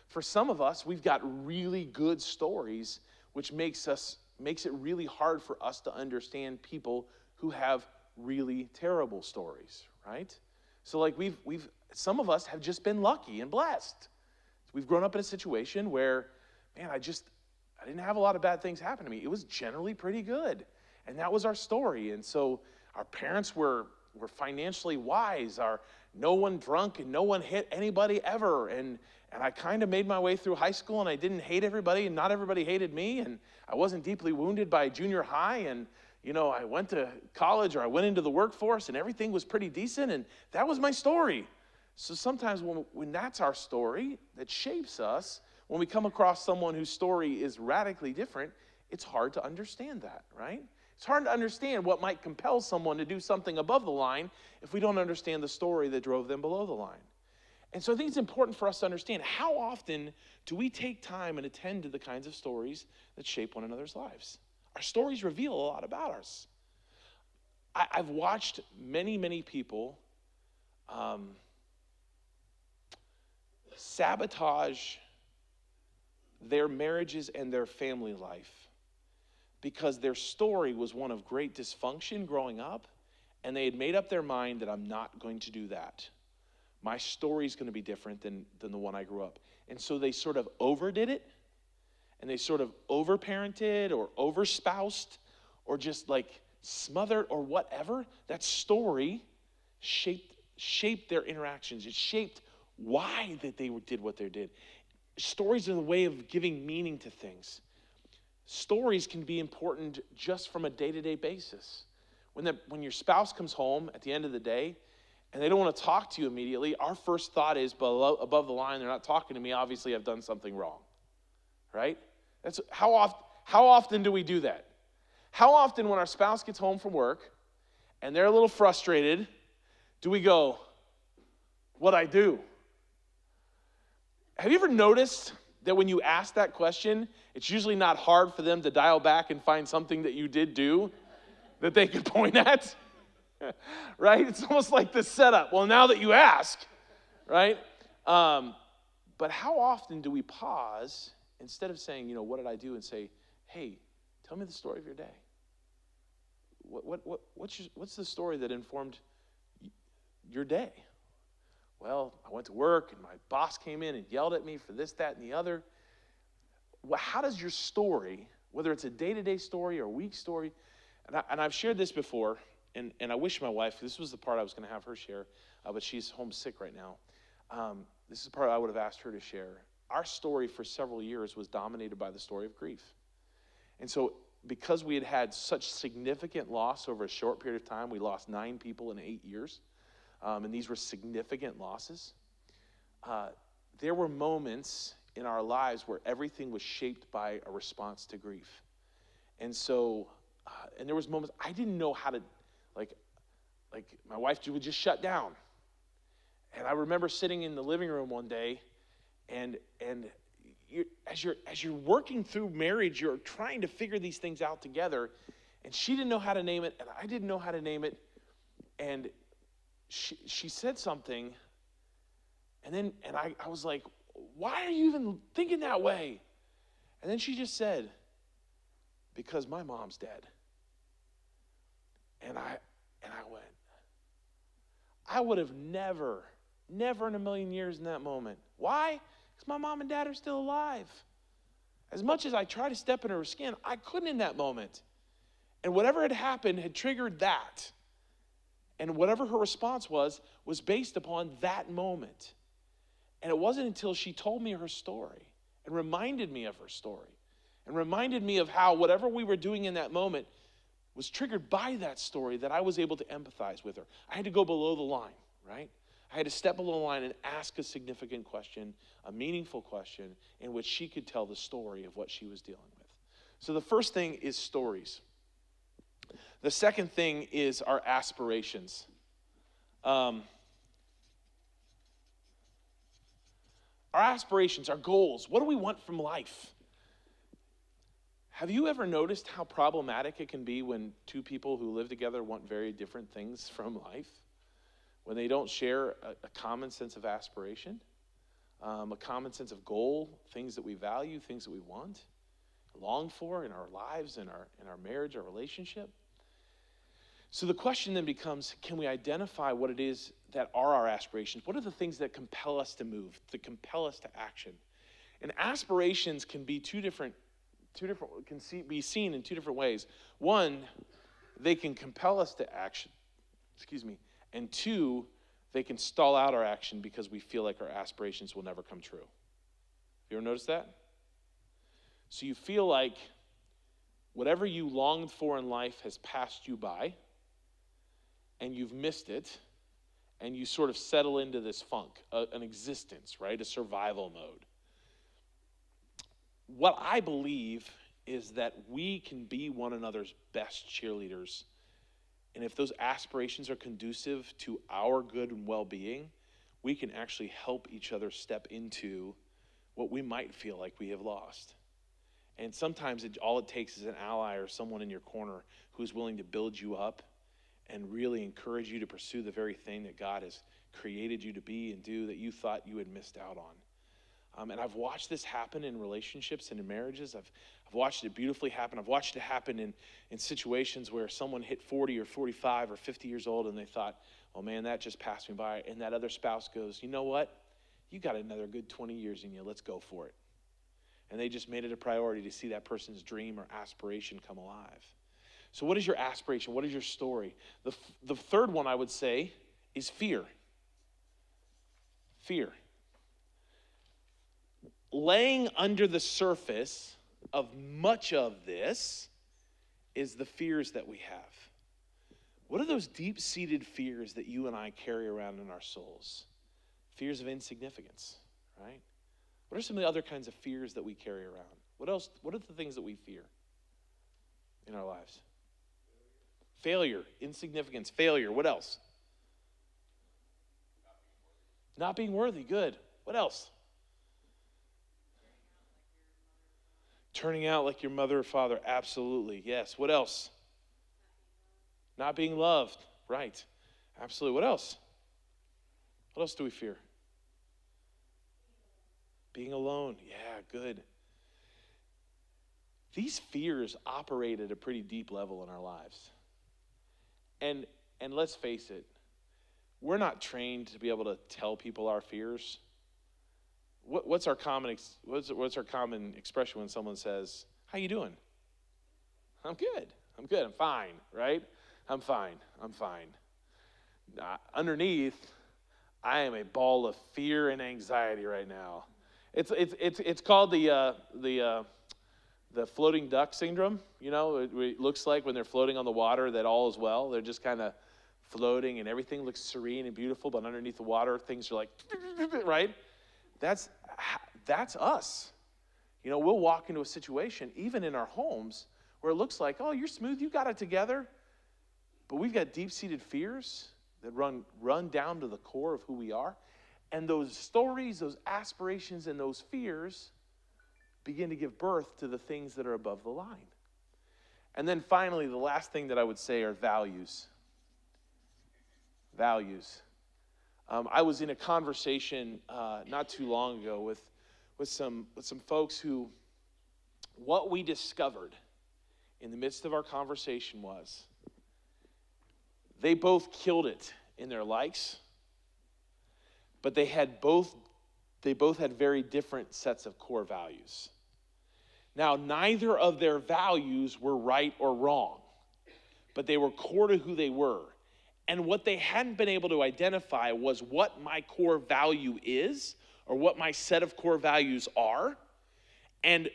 For some of us, we've got really good stories, which makes it really hard for us to understand people who have really terrible stories, right? So like some of us have just been lucky and blessed. We've grown up in a situation where, man, I didn't have a lot of bad things happen to me. It was generally pretty good. And that was our story. And so our parents were financially wise. No one drunk and no one hit anybody ever. And I kind of made my way through high school, and I didn't hate everybody, and not everybody hated me, and I wasn't deeply wounded by junior high, and I went to college, or I went into the workforce, and everything was pretty decent, and that was my story. So sometimes when that's our story that shapes us, when we come across someone whose story is radically different, it's hard to understand that, right? It's hard to understand what might compel someone to do something above the line if we don't understand the story that drove them below the line. And so I think it's important for us to understand how often do we take time and attend to the kinds of stories that shape one another's lives. Our stories reveal a lot about us. I've watched many, many people sabotage their marriages and their family life because their story was one of great dysfunction growing up, and they had made up their mind that I'm not going to do that. My story is going to be different than the one I grew up. And so they sort of overdid it, and they sort of overparented or overspoused or just like smothered or whatever. That story shaped their interactions. It shaped why that they did what they did. Stories are the way of giving meaning to things. Stories can be important just from a day-to-day basis. When your spouse comes home at the end of the day and they don't want to talk to you immediately, our first thought is above the line, they're not talking to me, obviously I've done something wrong, right? That's how often do we do that? How often when our spouse gets home from work and they're a little frustrated, do we go, what'd I do? Have you ever noticed that when you ask that question, it's usually not hard for them to dial back and find something that you did do? that they could point at, right? It's almost like the setup. Well, now that you ask, right? But how often do we pause instead of saying, what did I do, and say, hey, tell me the story of your day. What's the story that informed your day? Well, I went to work and my boss came in and yelled at me for this, that, and the other. Well, how does your story, whether it's a day-to-day story or a week story, and I've shared this before, and I wish my wife, this was the part I was going to have her share, but she's homesick right now. This is the part I would have asked her to share. Our story for several years was dominated by the story of grief. And so because we had had such significant loss over a short period of time, we lost 9 people in 8 years, and these were significant losses. There were moments in our lives where everything was shaped by a response to grief. And so, and there was moments I didn't know how to, like my wife would just shut down. And I remember sitting in the living room one day, and as you're working through marriage, you're trying to figure these things out together. And she didn't know how to name it, and I didn't know how to name it. And she said something, and I was like, why are you even thinking that way? And then she just said, because my mom's dead. And I went, I would have never in a million years in that moment. Why? Because my mom and dad are still alive. As much as I try to step into her skin, I couldn't in that moment. And whatever had happened had triggered that. And whatever her response was based upon that moment. And it wasn't until she told me her story and reminded me of her story and reminded me of how whatever we were doing in that moment was triggered by that story that I was able to empathize with her. I had to go below the line, right? I had to step below the line and ask a significant question, a meaningful question, in which she could tell the story of what she was dealing with. So the first thing is stories. The second thing is our aspirations. Our aspirations, our goals. What do we want from life? Have you ever noticed how problematic it can be when two people who live together want very different things from life? When they don't share a common sense of aspiration, a common sense of goal, things that we value, things that we want, long for in our lives, in our marriage, our relationship. So the question then becomes, can we identify what it is that are our aspirations? What are the things that compel us to move, that compel us to action? And aspirations can be be seen in two different ways. One, they can compel us to action, and two, they can stall out our action because we feel like our aspirations will never come true. You ever notice that? So you feel like whatever you longed for in life has passed you by, and you've missed it, and you sort of settle into this funk, an existence, right? A survival mode. What I believe is that we can be one another's best cheerleaders. And if those aspirations are conducive to our good and well-being, we can actually help each other step into what we might feel like we have lost. And sometimes all it takes is an ally or someone in your corner who's willing to build you up and really encourage you to pursue the very thing that God has created you to be and do that you thought you had missed out on. And I've watched this happen in relationships and in marriages. I've watched it beautifully happen. I've watched it happen in situations where someone hit 40 or 45 or 50 years old and they thought, oh man, that just passed me by. And that other spouse goes, you know what? You got another good 20 years in you. Let's go for it. And they just made it a priority to see that person's dream or aspiration come alive. So what is your aspiration? What is your story? The third one I would say is fear. Fear. Laying under the surface of much of this is the fears that we have. What are those deep-seated fears that you and I carry around in our souls? Fears of insignificance, right? What are some of the other kinds of fears that we carry around? What else? What are the things that we fear in our lives? Failure, insignificance, failure. What else? Not being worthy. Good. What else? Turning out like your mother or father. Absolutely. Yes. What else? Not being loved. Right. Absolutely. What else? What else do we fear? Being alone. Yeah, good. These fears operate at a pretty deep level in our lives. And let's face it, we're not trained to be able to tell people our fears. What's our common expression when someone says, "How you doing?" I'm good. I'm fine, right? I'm fine. Underneath, I am a ball of fear and anxiety right now. It's called the floating duck syndrome. You know, it looks like when they're floating on the water that all is well. They're just kind of floating and everything looks serene and beautiful, but underneath the water, things are like, right? That's us. You know, we'll walk into a situation, even in our homes, where it looks like, oh, you're smooth, you got it together. But we've got deep-seated fears that run down to the core of who we are. And those stories, those aspirations, and those fears begin to give birth to the things that are above the line. And then finally, the last thing that I would say are values. Values. I was in a conversation not too long ago with some folks who, what we discovered in the midst of our conversation was they both killed it in their likes, but they both had very different sets of core values. Now, neither of their values were right or wrong, but they were core to who they were. And what they hadn't been able to identify was what my core value is, or what my set of core values are. And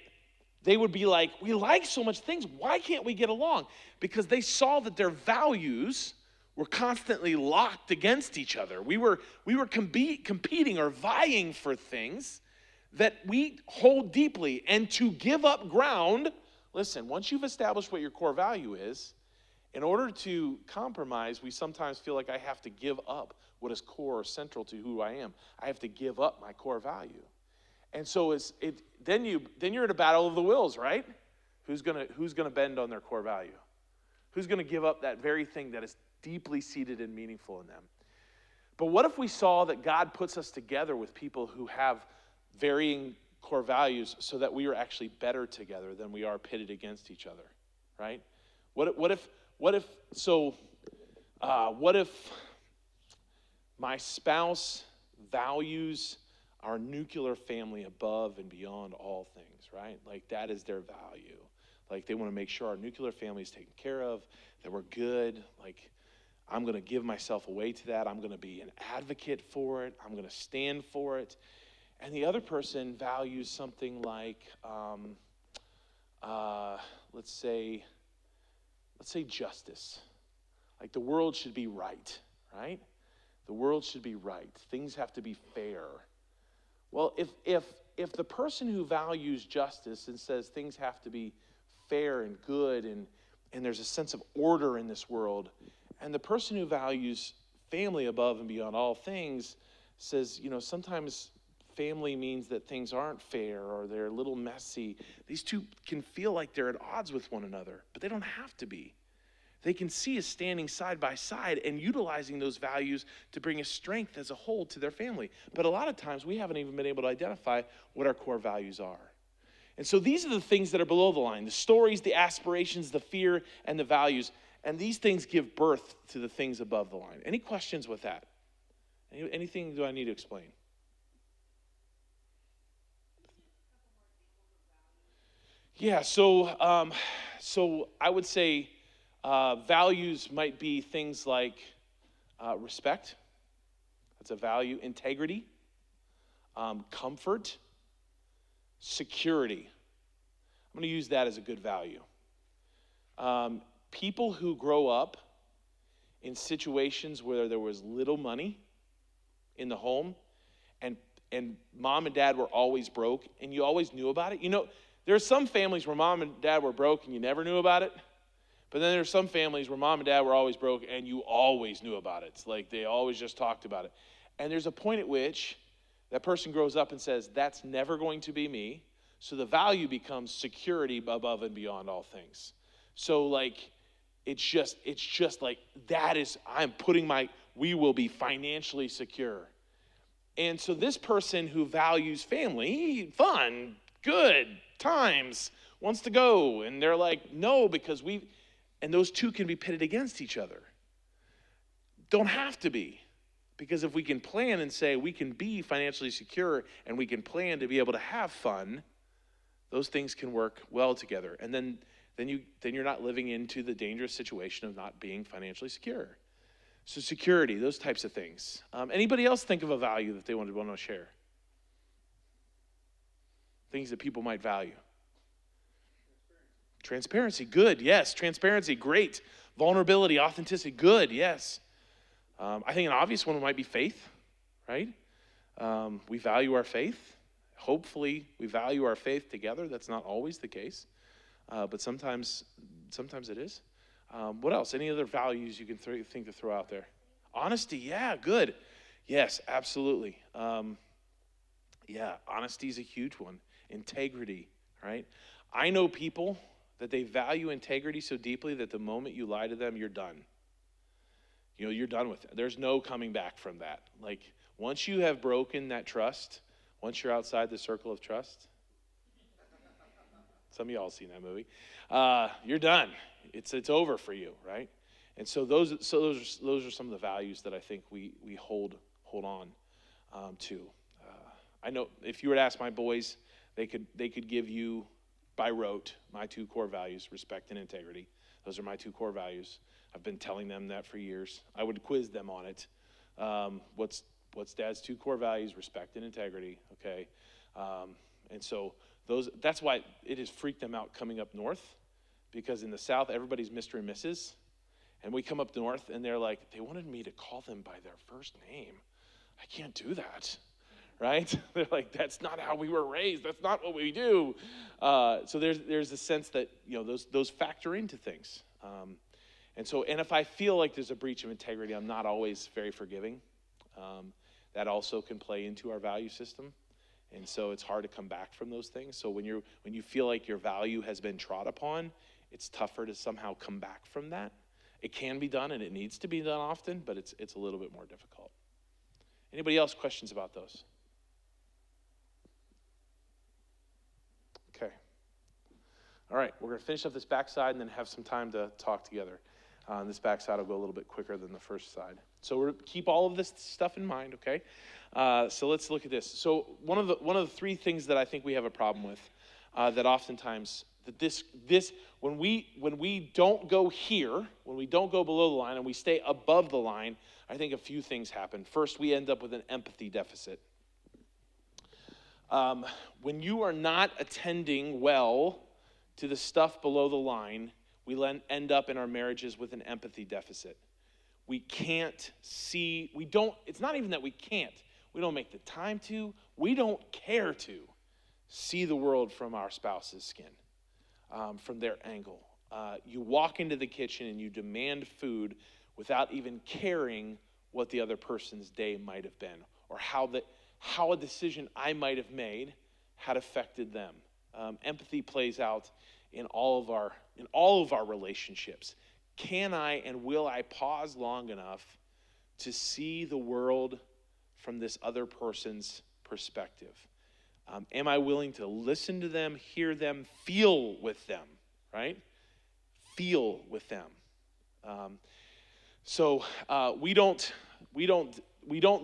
they would be like, we like so much things, why can't we get along? Because they saw that their values were constantly locked against each other. We were competing or vying for things that we hold deeply. And to give up ground, listen, once you've established what your core value is, in order to compromise, we sometimes feel like I have to give up what is core or central to who I am. I have to give up my core value. And so then you're at a battle of the wills, right? Who's gonna bend on their core value? Who's gonna give up that very thing that is deeply seated and meaningful in them? But what if we saw that God puts us together with people who have varying core values so that we are actually better together than we are pitted against each other, right? What if my spouse values our nuclear family above and beyond all things, right? Like that is their value. Like they want to make sure our nuclear family is taken care of, that we're good. Like I'm going to give myself away to that. I'm going to be an advocate for it. I'm going to stand for it. And the other person values something like, let's say justice. Like the world should be right? The world should be right. Things have to be fair. Well, if the person who values justice and says things have to be fair and good and there's a sense of order in this world, and the person who values family above and beyond all things says, you know, sometimes family means that things aren't fair or they're a little messy. These two can feel like they're at odds with one another, but they don't have to be. They can see us standing side by side and utilizing those values to bring a strength as a whole to their family. But a lot of times we haven't even been able to identify what our core values are. And so these are the things that are below the line: the stories, the aspirations, the fear, and the values. And these things give birth to the things above the line. Any questions with that? Anything do I need to explain? Yeah, so I would say values might be things like respect. That's a value. Integrity, comfort, security. I'm going to use that as a good value. People who grow up in situations where there was little money in the home and mom and dad were always broke and you always knew about it. You know, there are some families where mom and dad were broke and you never knew about it. But then there are some families where mom and dad were always broke and you always knew about it. It's like they always just talked about it. And there's a point at which that person grows up and says, that's never going to be me. So the value becomes security above and beyond all things. So like it's just like, we will be financially secure. And so this person who values family, fun, good times, wants to go, and they're like, no, because and those two can be pitted against each other. Don't have to be. Because if we can plan and say we can be financially secure and we can plan to be able to have fun, those things can work well together. And then you're not living into the dangerous situation of not being financially secure. So security, those types of things. Anybody else think of a value that they want to share? Things that people might value. Transparency, good, yes. Transparency, great. Vulnerability, authenticity, good, yes. I think an obvious one might be faith, right? We value our faith. Hopefully, we value our faith together. That's not always the case, but sometimes it is. What else? Any other values you can think to throw out there? Honesty, yeah, good. Yes, absolutely. Honesty is a huge one. Integrity, right? I know people that they value integrity so deeply that the moment you lie to them, you're done. You're done with it. There's no coming back from that. Like, once you have broken that trust, once you're outside the circle of trust, some of y'all have seen that movie, you're done. It's over for you, right? And so those are some of the values that I think we hold on to. I know if you were to ask my boys, they could give you by rote my two core values: respect and integrity. Those are my two core values. I've been telling them that for years. I would quiz them on it. What's Dad's two core values? Respect and integrity. Okay, and so that's why it has freaked them out coming up north, because in the South everybody's Mr. and Mrs. And we come up north and they're like, they wanted me to call them by their first name. I can't do that, right? They're like, that's not how we were raised. That's not what we do. So there's a sense that those factor into things. And if I feel like there's a breach of integrity, I'm not always very forgiving. That also can play into our value system. And so it's hard to come back from those things. So when you feel like your value has been trod upon, it's tougher to somehow come back from that. It can be done, and it needs to be done often, but it's a little bit more difficult. Anybody else questions about those? Okay. All right, we're going to finish up this backside and then have some time to talk together. This backside will go a little bit quicker than the first side. So we're keep all of this stuff in mind, okay? So let's look at this. So one of the three things that I think we have a problem with, that oftentimes that this when we don't go here, when we don't go below the line and we stay above the line, I think a few things happen. First, we end up with an empathy deficit. When you are not attending well to the stuff below the line, we end up in our marriages with an empathy deficit. We can't see, it's not even that we can't. We don't make the time to, we don't care to see the world from our spouse's skin, from their angle. You walk into the kitchen and you demand food without even caring what the other person's day might have been, or how a decision I might have made had affected them. Empathy plays out in all of our relationships. Can I and will I pause long enough to see the world from this other person's perspective? Am I willing to listen to them, hear them, feel with them, right? Feel with them. So we don't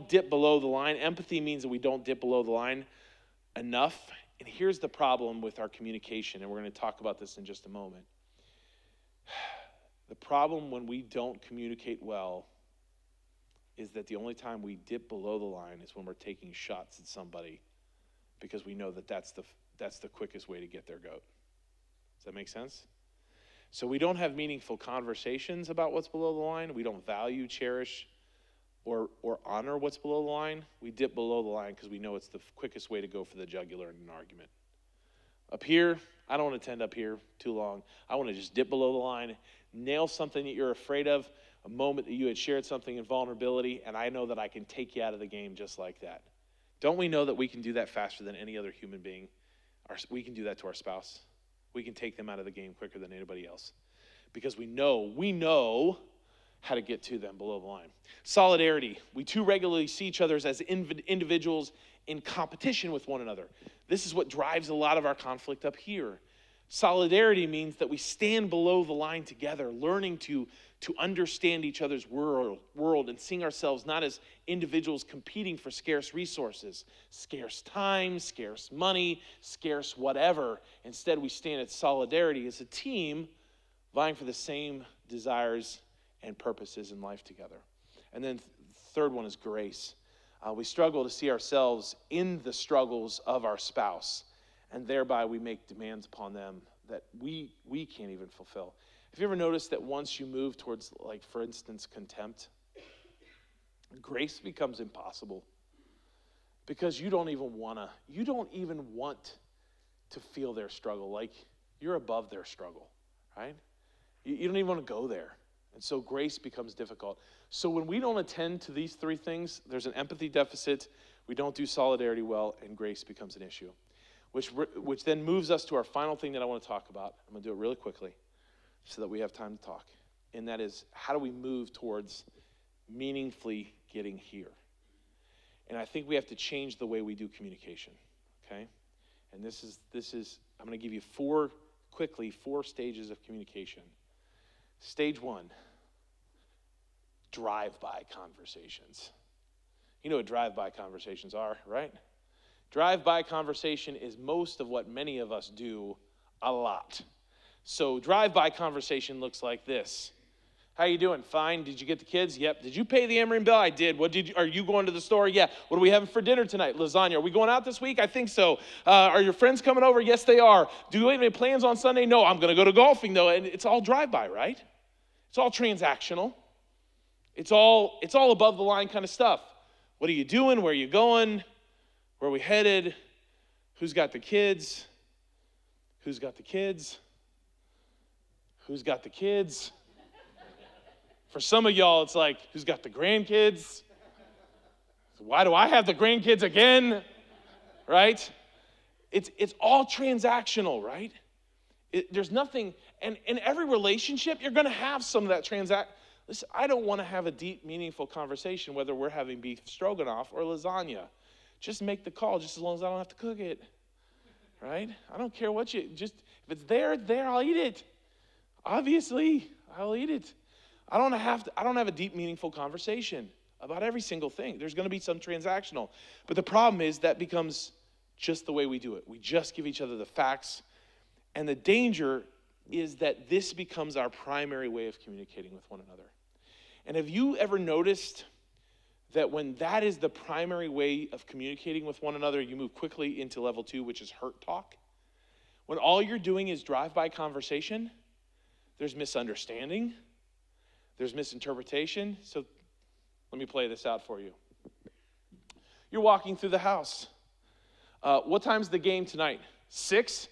dip below the line. Empathy means that we don't dip below the line enough. And here's the problem with our communication, and we're going to talk about this in just a moment. The problem when we don't communicate well is that the only time we dip below the line is when we're taking shots at somebody, because we know that that's the quickest way to get their goat. Does that make sense? So we don't have meaningful conversations about what's below the line. We don't value, cherish, or honor what's below the line. We dip below the line because we know it's the quickest way to go for the jugular in an argument. Up here, I don't want to tend up here too long. I want to just dip below the line, nail something that you're afraid of, a moment that you had shared something in vulnerability, and I know that I can take you out of the game just like that. Don't we know that we can do that faster than any other human being? We can do that to our spouse. We can take them out of the game quicker than anybody else. because we know how to get to them below the line. Solidarity. We too regularly see each other as individuals in competition with one another. This is what drives a lot of our conflict up here. Solidarity means that we stand below the line together, learning to understand each other's world and seeing ourselves not as individuals competing for scarce resources, scarce time, scarce money, scarce whatever. Instead, we stand at solidarity as a team vying for the same desires and purposes in life together. And then third one is grace. We struggle to see ourselves in the struggles of our spouse, and thereby we make demands upon them that we can't even fulfill. Have you ever noticed that once you move towards, like, for instance, contempt, grace becomes impossible because you don't even want to feel their struggle. Like, you're above their struggle, right? You don't even want to go there. And so grace becomes difficult. So when we don't attend to these three things, there's an empathy deficit, we don't do solidarity well, and grace becomes an issue. Which then moves us to our final thing that I want to talk about. I'm going to do it really quickly so that we have time to talk. And that is, how do we move towards meaningfully getting here? And I think we have to change the way we do communication, okay? And this is I'm going to give you four stages of communication. Stage one, drive-by conversations. You know what drive-by conversations are, right? Drive-by conversation is most of what many of us do a lot. So drive-by conversation looks like this. How you doing? Fine. Did you get the kids? Yep. Did you pay the Emery bill? I did. Are you going to the store? Yeah. What are we having for dinner tonight? Lasagna. Are we going out this week? I think so. Are your friends coming over? Yes, they are. Do you have any plans on Sunday? No, I'm going to go to golfing though. And it's all drive-by, right? It's all transactional. It's all above the line kind of stuff. What are you doing? Where are you going? Where are we headed? Who's got the kids? Who's got the kids? Who's got the kids? For some of y'all, it's like, who's got the grandkids? Why do I have the grandkids again? Right? It's all transactional, right? There's nothing, and in every relationship, you're going to have some of that Listen, I don't want to have a deep, meaningful conversation, whether we're having beef stroganoff or lasagna. Just make the call, just as long as I don't have to cook it, right? I don't care if it's there, I'll eat it. Obviously, I'll eat it. I don't have a deep, meaningful conversation about every single thing. There's going to be some transactional. But the problem is that becomes just the way we do it. We just give each other the facts. And the danger is that this becomes our primary way of communicating with one another. And have you ever noticed that when that is the primary way of communicating with one another, you move quickly into level 2, which is hurt talk? When all you're doing is drive-by conversation, there's misunderstanding, there's misinterpretation. So let me play this out for you. You're walking through the house. What time's the game tonight? 6?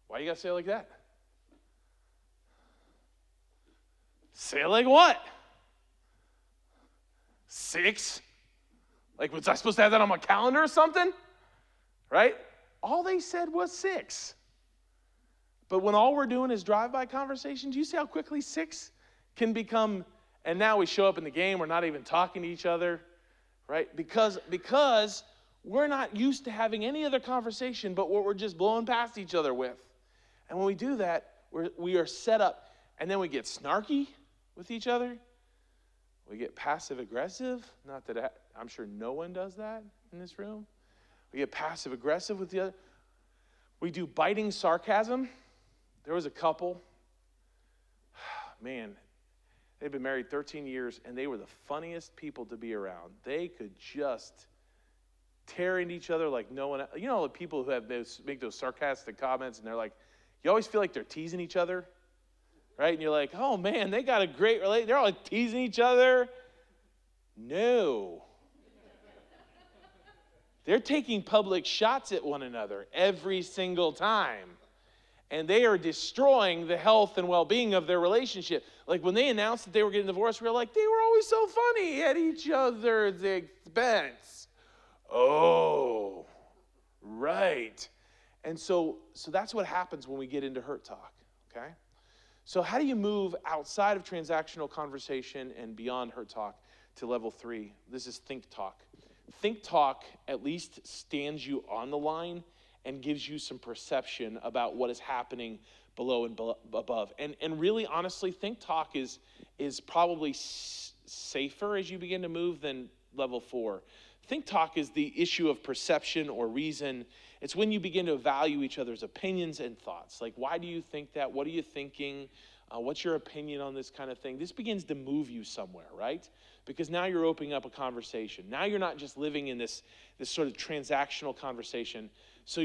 Why you gotta say it like that? Say it like what? 6? Like, was I supposed to have that on my calendar or something? Right? All they said was 6. But when all we're doing is drive-by conversations, you see how quickly 6 can become, and now we show up in the game, we're not even talking to each other, right? Because we're not used to having any other conversation but what we're just blowing past each other with. And when we do that, we are set up, and then we get snarky with each other. We get passive-aggressive. Not that I'm sure no one does that in this room. We get passive-aggressive with the other. We do biting sarcasm. There was a couple. Man, they'd been married 13 years, and they were the funniest people to be around. They could just tear into each other like no one else. You know the people who make those sarcastic comments, and they're like, you always feel like they're teasing each other, right? And you're like, oh, man, they got a great relationship. They're all teasing each other. No. They're taking public shots at one another every single time. And they are destroying the health and well-being of their relationship. Like when they announced that they were getting divorced, we were like, they were always so funny at each other's expense. Oh, right. And so that's what happens when we get into hurt talk, okay? So how do you move outside of transactional conversation and beyond hurt talk to level 3? This is think talk. Think talk at least stands you on the line and gives you some perception about what is happening below and above. And really, honestly, think talk is probably safer as you begin to move than level 4. Think talk is the issue of perception or reason. It's when you begin to value each other's opinions and thoughts. Like, why do you think that? What are you thinking? What's your opinion on this kind of thing? This begins to move you somewhere, right? Because now you're opening up a conversation. Now you're not just living in this sort of transactional conversation. So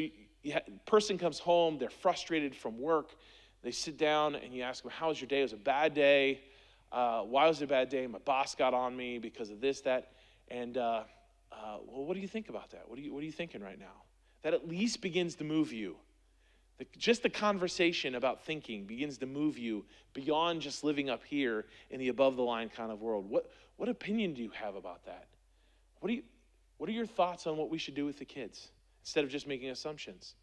person comes home, they're frustrated from work. They sit down and you ask them, how was your day? It was a bad day. Why was it a bad day? My boss got on me because of this, that. And, well, what do you think about that? What are you thinking right now? That at least begins to move you. Just the conversation about thinking begins to move you beyond just living up here in the above the line kind of world. What opinion do you have about that? What are your thoughts on what we should do with the kids instead of just making assumptions?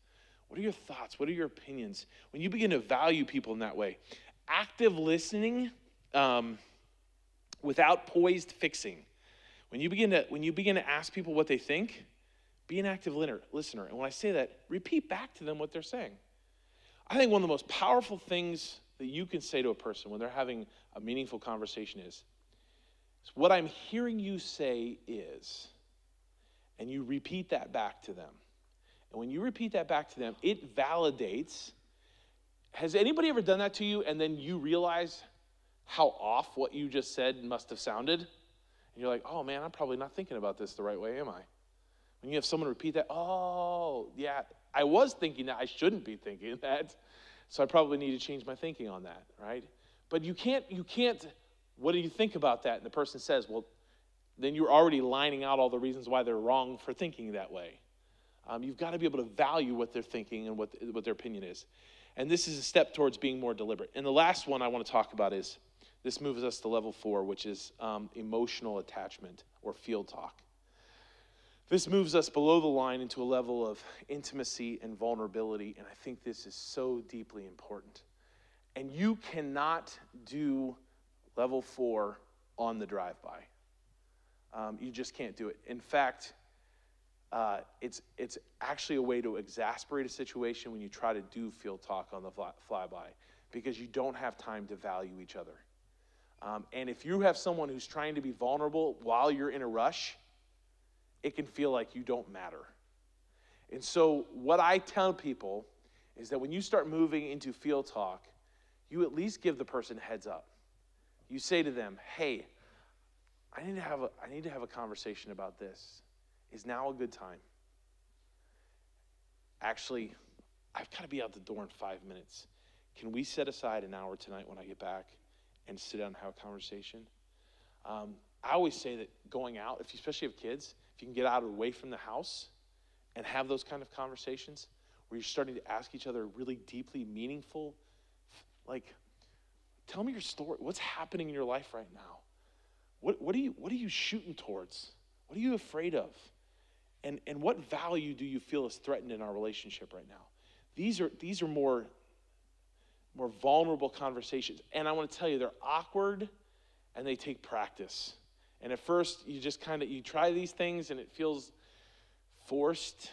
What are your thoughts? What are your opinions? When you begin to value people in that way, active listening without poised fixing. When you begin to ask people what they think, be an active listener. And when I say that, repeat back to them what they're saying. I think one of the most powerful things that you can say to a person when they're having a meaningful conversation is what I'm hearing you say is, and you repeat that back to them. And when you repeat that back to them, it validates. Has anybody ever done that to you and then you realize how off what you just said must have sounded? And you're like, oh man, I'm probably not thinking about this the right way, am I? When you have someone repeat that, oh, yeah, I was thinking that. I shouldn't be thinking that. So I probably need to change my thinking on that, right? But you can't, what do you think about that? And the person says, well, then you're already lining out all the reasons why they're wrong for thinking that way. You've got to be able to value what they're thinking and what their opinion is. And this is a step towards being more deliberate. And the last one I want to talk about is, this moves us to level 4, which is emotional attachment or field talk. This moves us below the line into a level of intimacy and vulnerability, and I think this is so deeply important. And you cannot do level 4 on the drive-by. You just can't do it. In fact, it's actually a way to exasperate a situation when you try to do field talk on the flyby, because you don't have time to value each other. And if you have someone who's trying to be vulnerable while you're in a rush, it can feel like you don't matter. And so what I tell people is that when you start moving into field talk, you at least give the person a heads up. You say to them, hey, I need to have a conversation about this. Is now a good time? Actually, I've got to be out the door in 5 minutes. Can we set aside an hour tonight when I get back and sit down and have a conversation? I always say that going out, if you especially have kids, if you can get out away from the house and have those kind of conversations where you're starting to ask each other really deeply meaningful, like, tell me your story. What's happening in your life right now? What are you shooting towards? What are you afraid of? And what value do you feel is threatened in our relationship right now? These are more vulnerable conversations. And I want to tell you, they're awkward and they take practice. And at first, you try these things and it feels forced,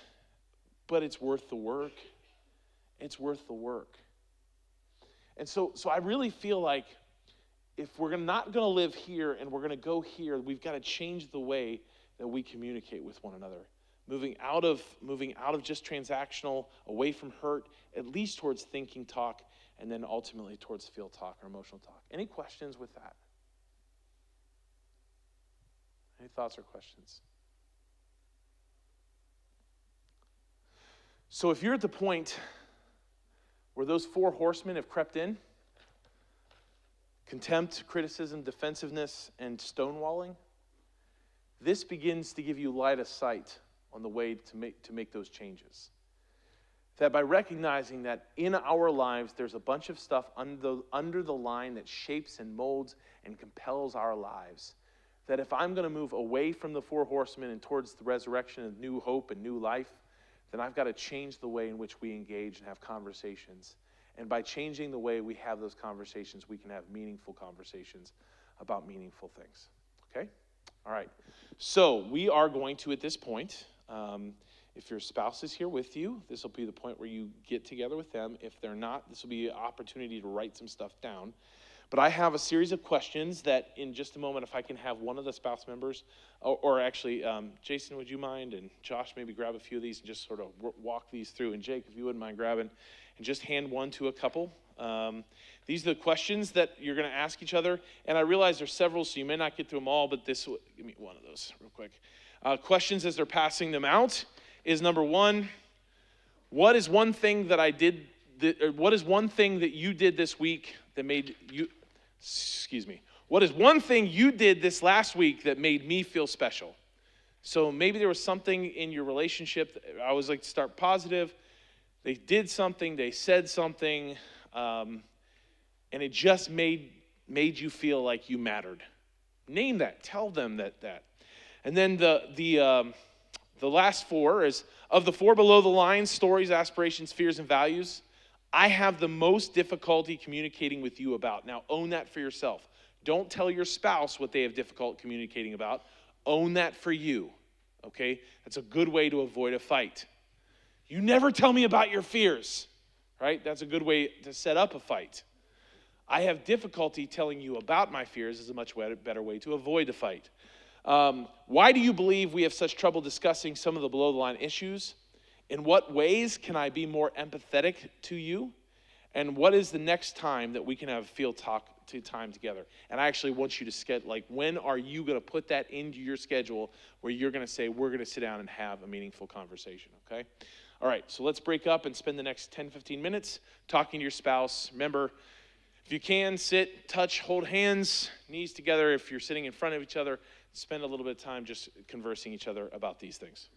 but it's worth the work. It's worth the work. And so I really feel like if we're not going to live here and we're going to go here, we've got to change the way that we communicate with one another. Moving out of just transactional, away from hurt, at least towards thinking talk, and then ultimately towards field talk or emotional talk. Any questions with that? Any thoughts or questions? So if you're at the point where those 4 horsemen have crept in, contempt, criticism, defensiveness, and stonewalling, this begins to give you light of sight on the way to make those changes. That by recognizing that in our lives there's a bunch of stuff under the line that shapes and molds and compels our lives, that if I'm going to move away from the 4 horsemen and towards the resurrection of new hope and new life, then I've got to change the way in which we engage and have conversations. And by changing the way we have those conversations, we can have meaningful conversations about meaningful things. Okay? All right. So we are going to, at this point, if your spouse is here with you, this will be the point where you get together with them. If they're not, this will be an opportunity to write some stuff down. But I have a series of questions that in just a moment, if I can have one of the spouse members, or actually, Jason, would you mind? And Josh, maybe grab a few of these and just sort of walk these through. And Jake, if you wouldn't mind grabbing, and just hand one to a couple. These are the questions that you're going to ask each other. And I realize there's several, so you may not get through them all, but give me one of those real quick. Questions as they're passing them out is number one, what is one thing that I did, what is one thing that you did this week that made you, what is one thing you did this last week that made me feel special? So maybe there was something in your relationship. I always like to start positive. They did something, they said something, and it just made you feel like you mattered. Name that. Tell them that. And then the last four is, of the four below the line, stories, aspirations, fears, and values, I have the most difficulty communicating with you about. Now, own that for yourself. Don't tell your spouse what they have difficult communicating about. Own that for you, okay? That's a good way to avoid a fight. You never tell me about your fears, right? That's a good way to set up a fight. I have difficulty telling you about my fears is a much better way to avoid a fight. Why do you believe we have such trouble discussing some of the below-the-line issues? In what ways can I be more empathetic to you? And what is the next time that we can have time together? And I actually want you to schedule, like, when are you going to put that into your schedule where you're going to say, we're going to sit down and have a meaningful conversation, okay? All right, so let's break up and spend the next 10, 15 minutes talking to your spouse. Remember, if you can, sit, touch, hold hands, knees together. If you're sitting in front of each other, spend a little bit of time just conversing each other about these things.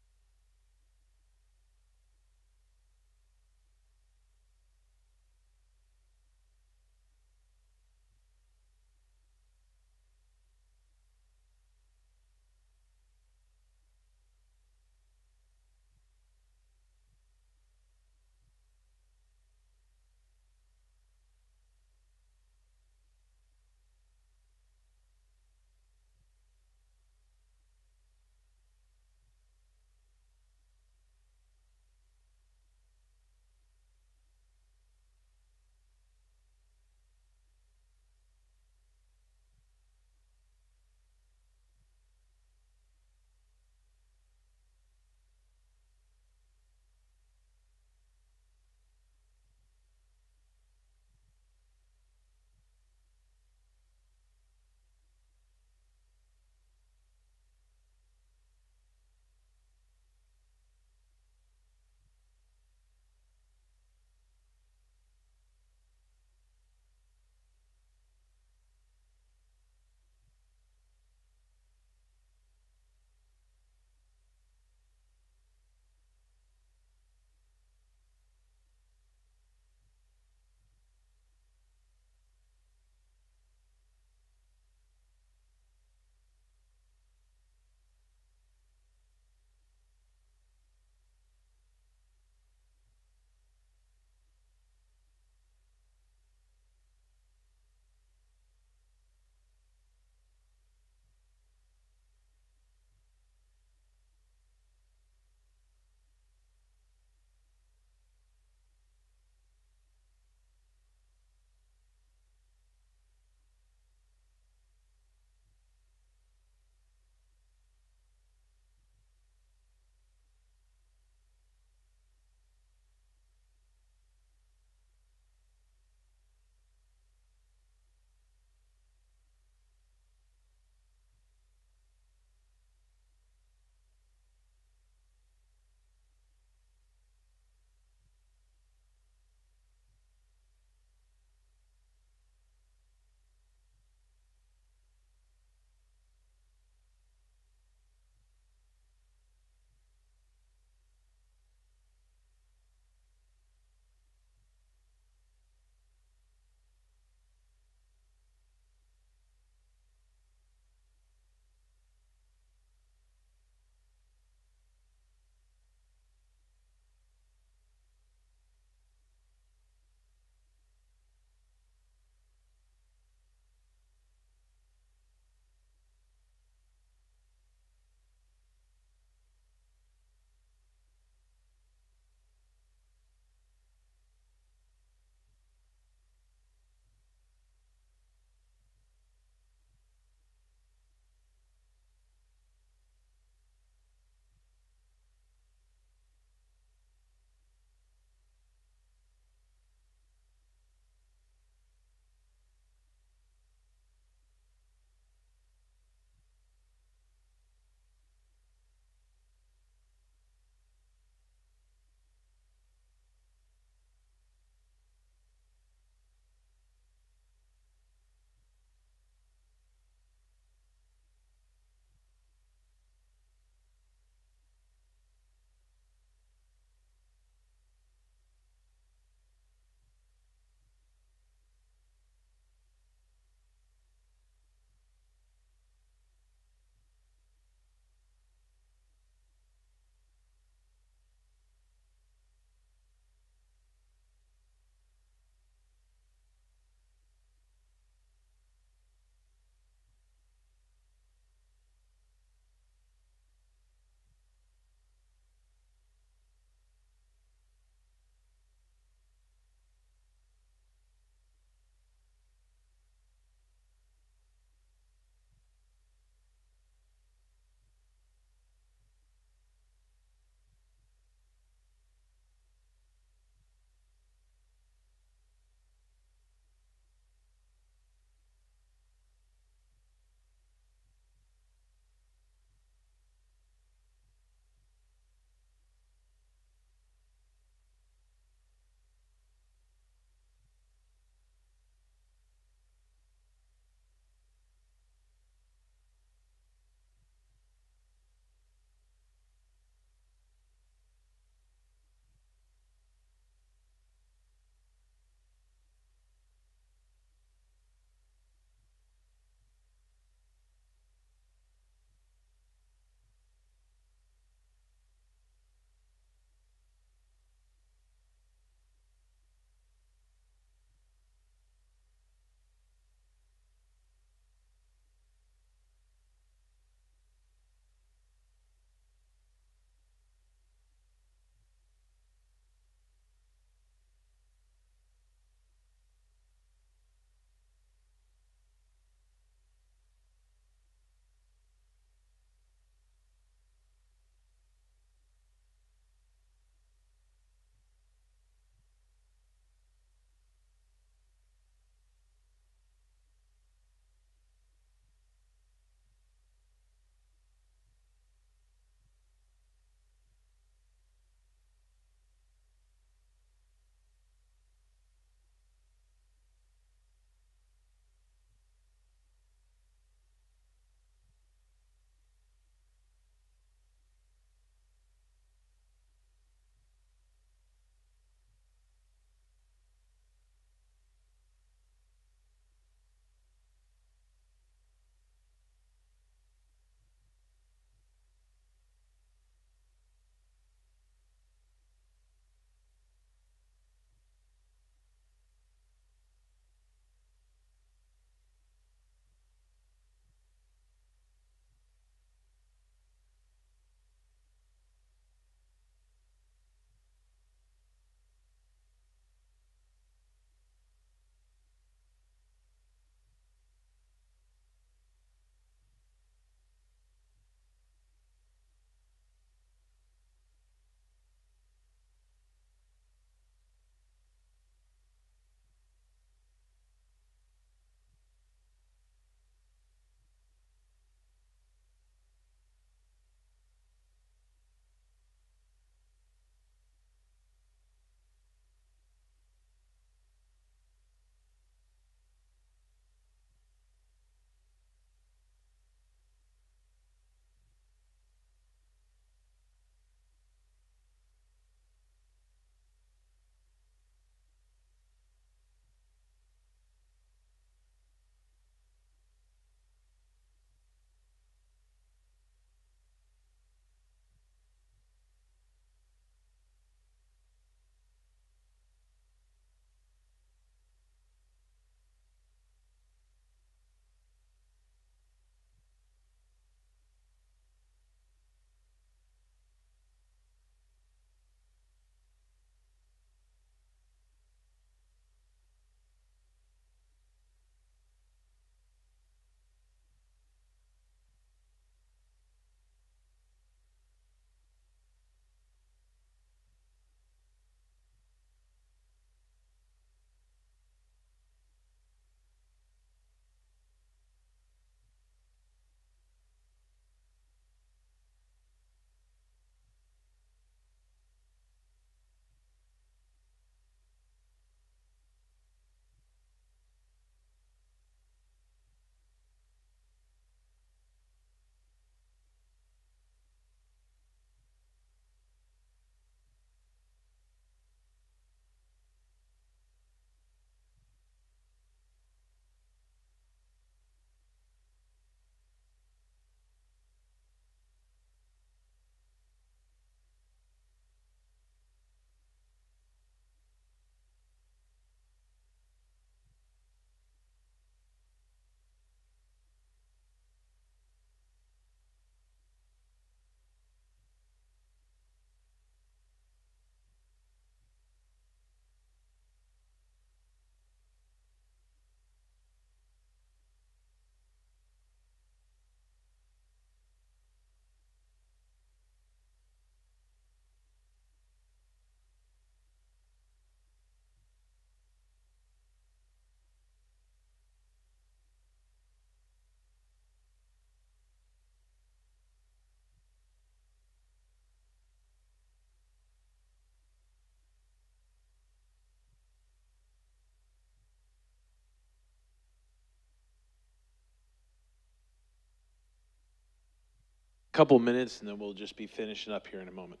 couple minutes, and then we'll just be finishing up here in a moment.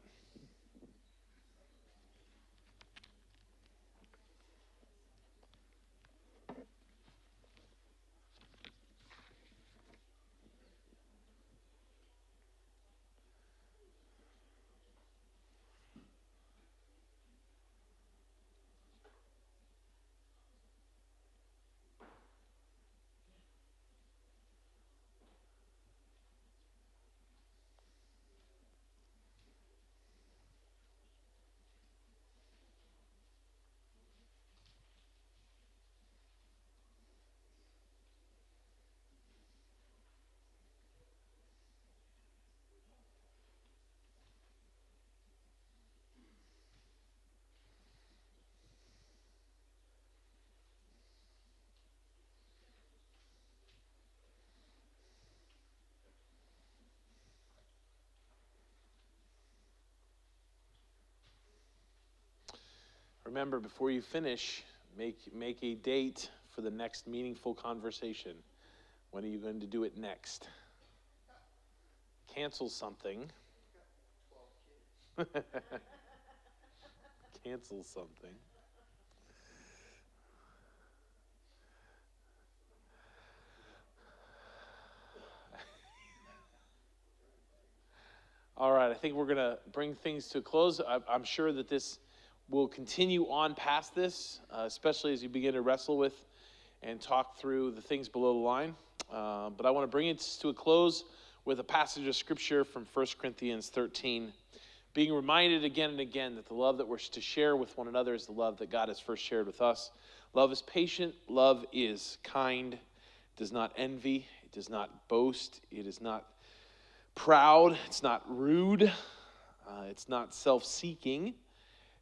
Remember, before you finish, make a date for the next meaningful conversation. When are you going to do it next? Cancel something. Cancel something. All right, I think we're going to bring things to a close. I'm sure that this will continue on past this, especially as you begin to wrestle with and talk through the things below the line. But I want to bring it to a close with a passage of Scripture from 1 Corinthians 13, being reminded again and again that the love that we're to share with one another is the love that God has first shared with us. Love is patient. Love is kind. It does not envy. It does not boast. It is not proud. It's not rude. It's not self-seeking.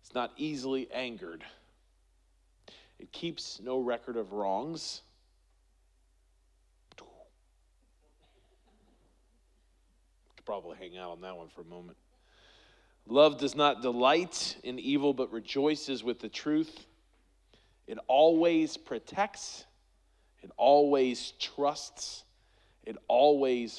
It's not easily angered. It keeps no record of wrongs. Could probably hang out on that one for a moment. Love does not delight in evil, but rejoices with the truth. It always protects. It always trusts. It always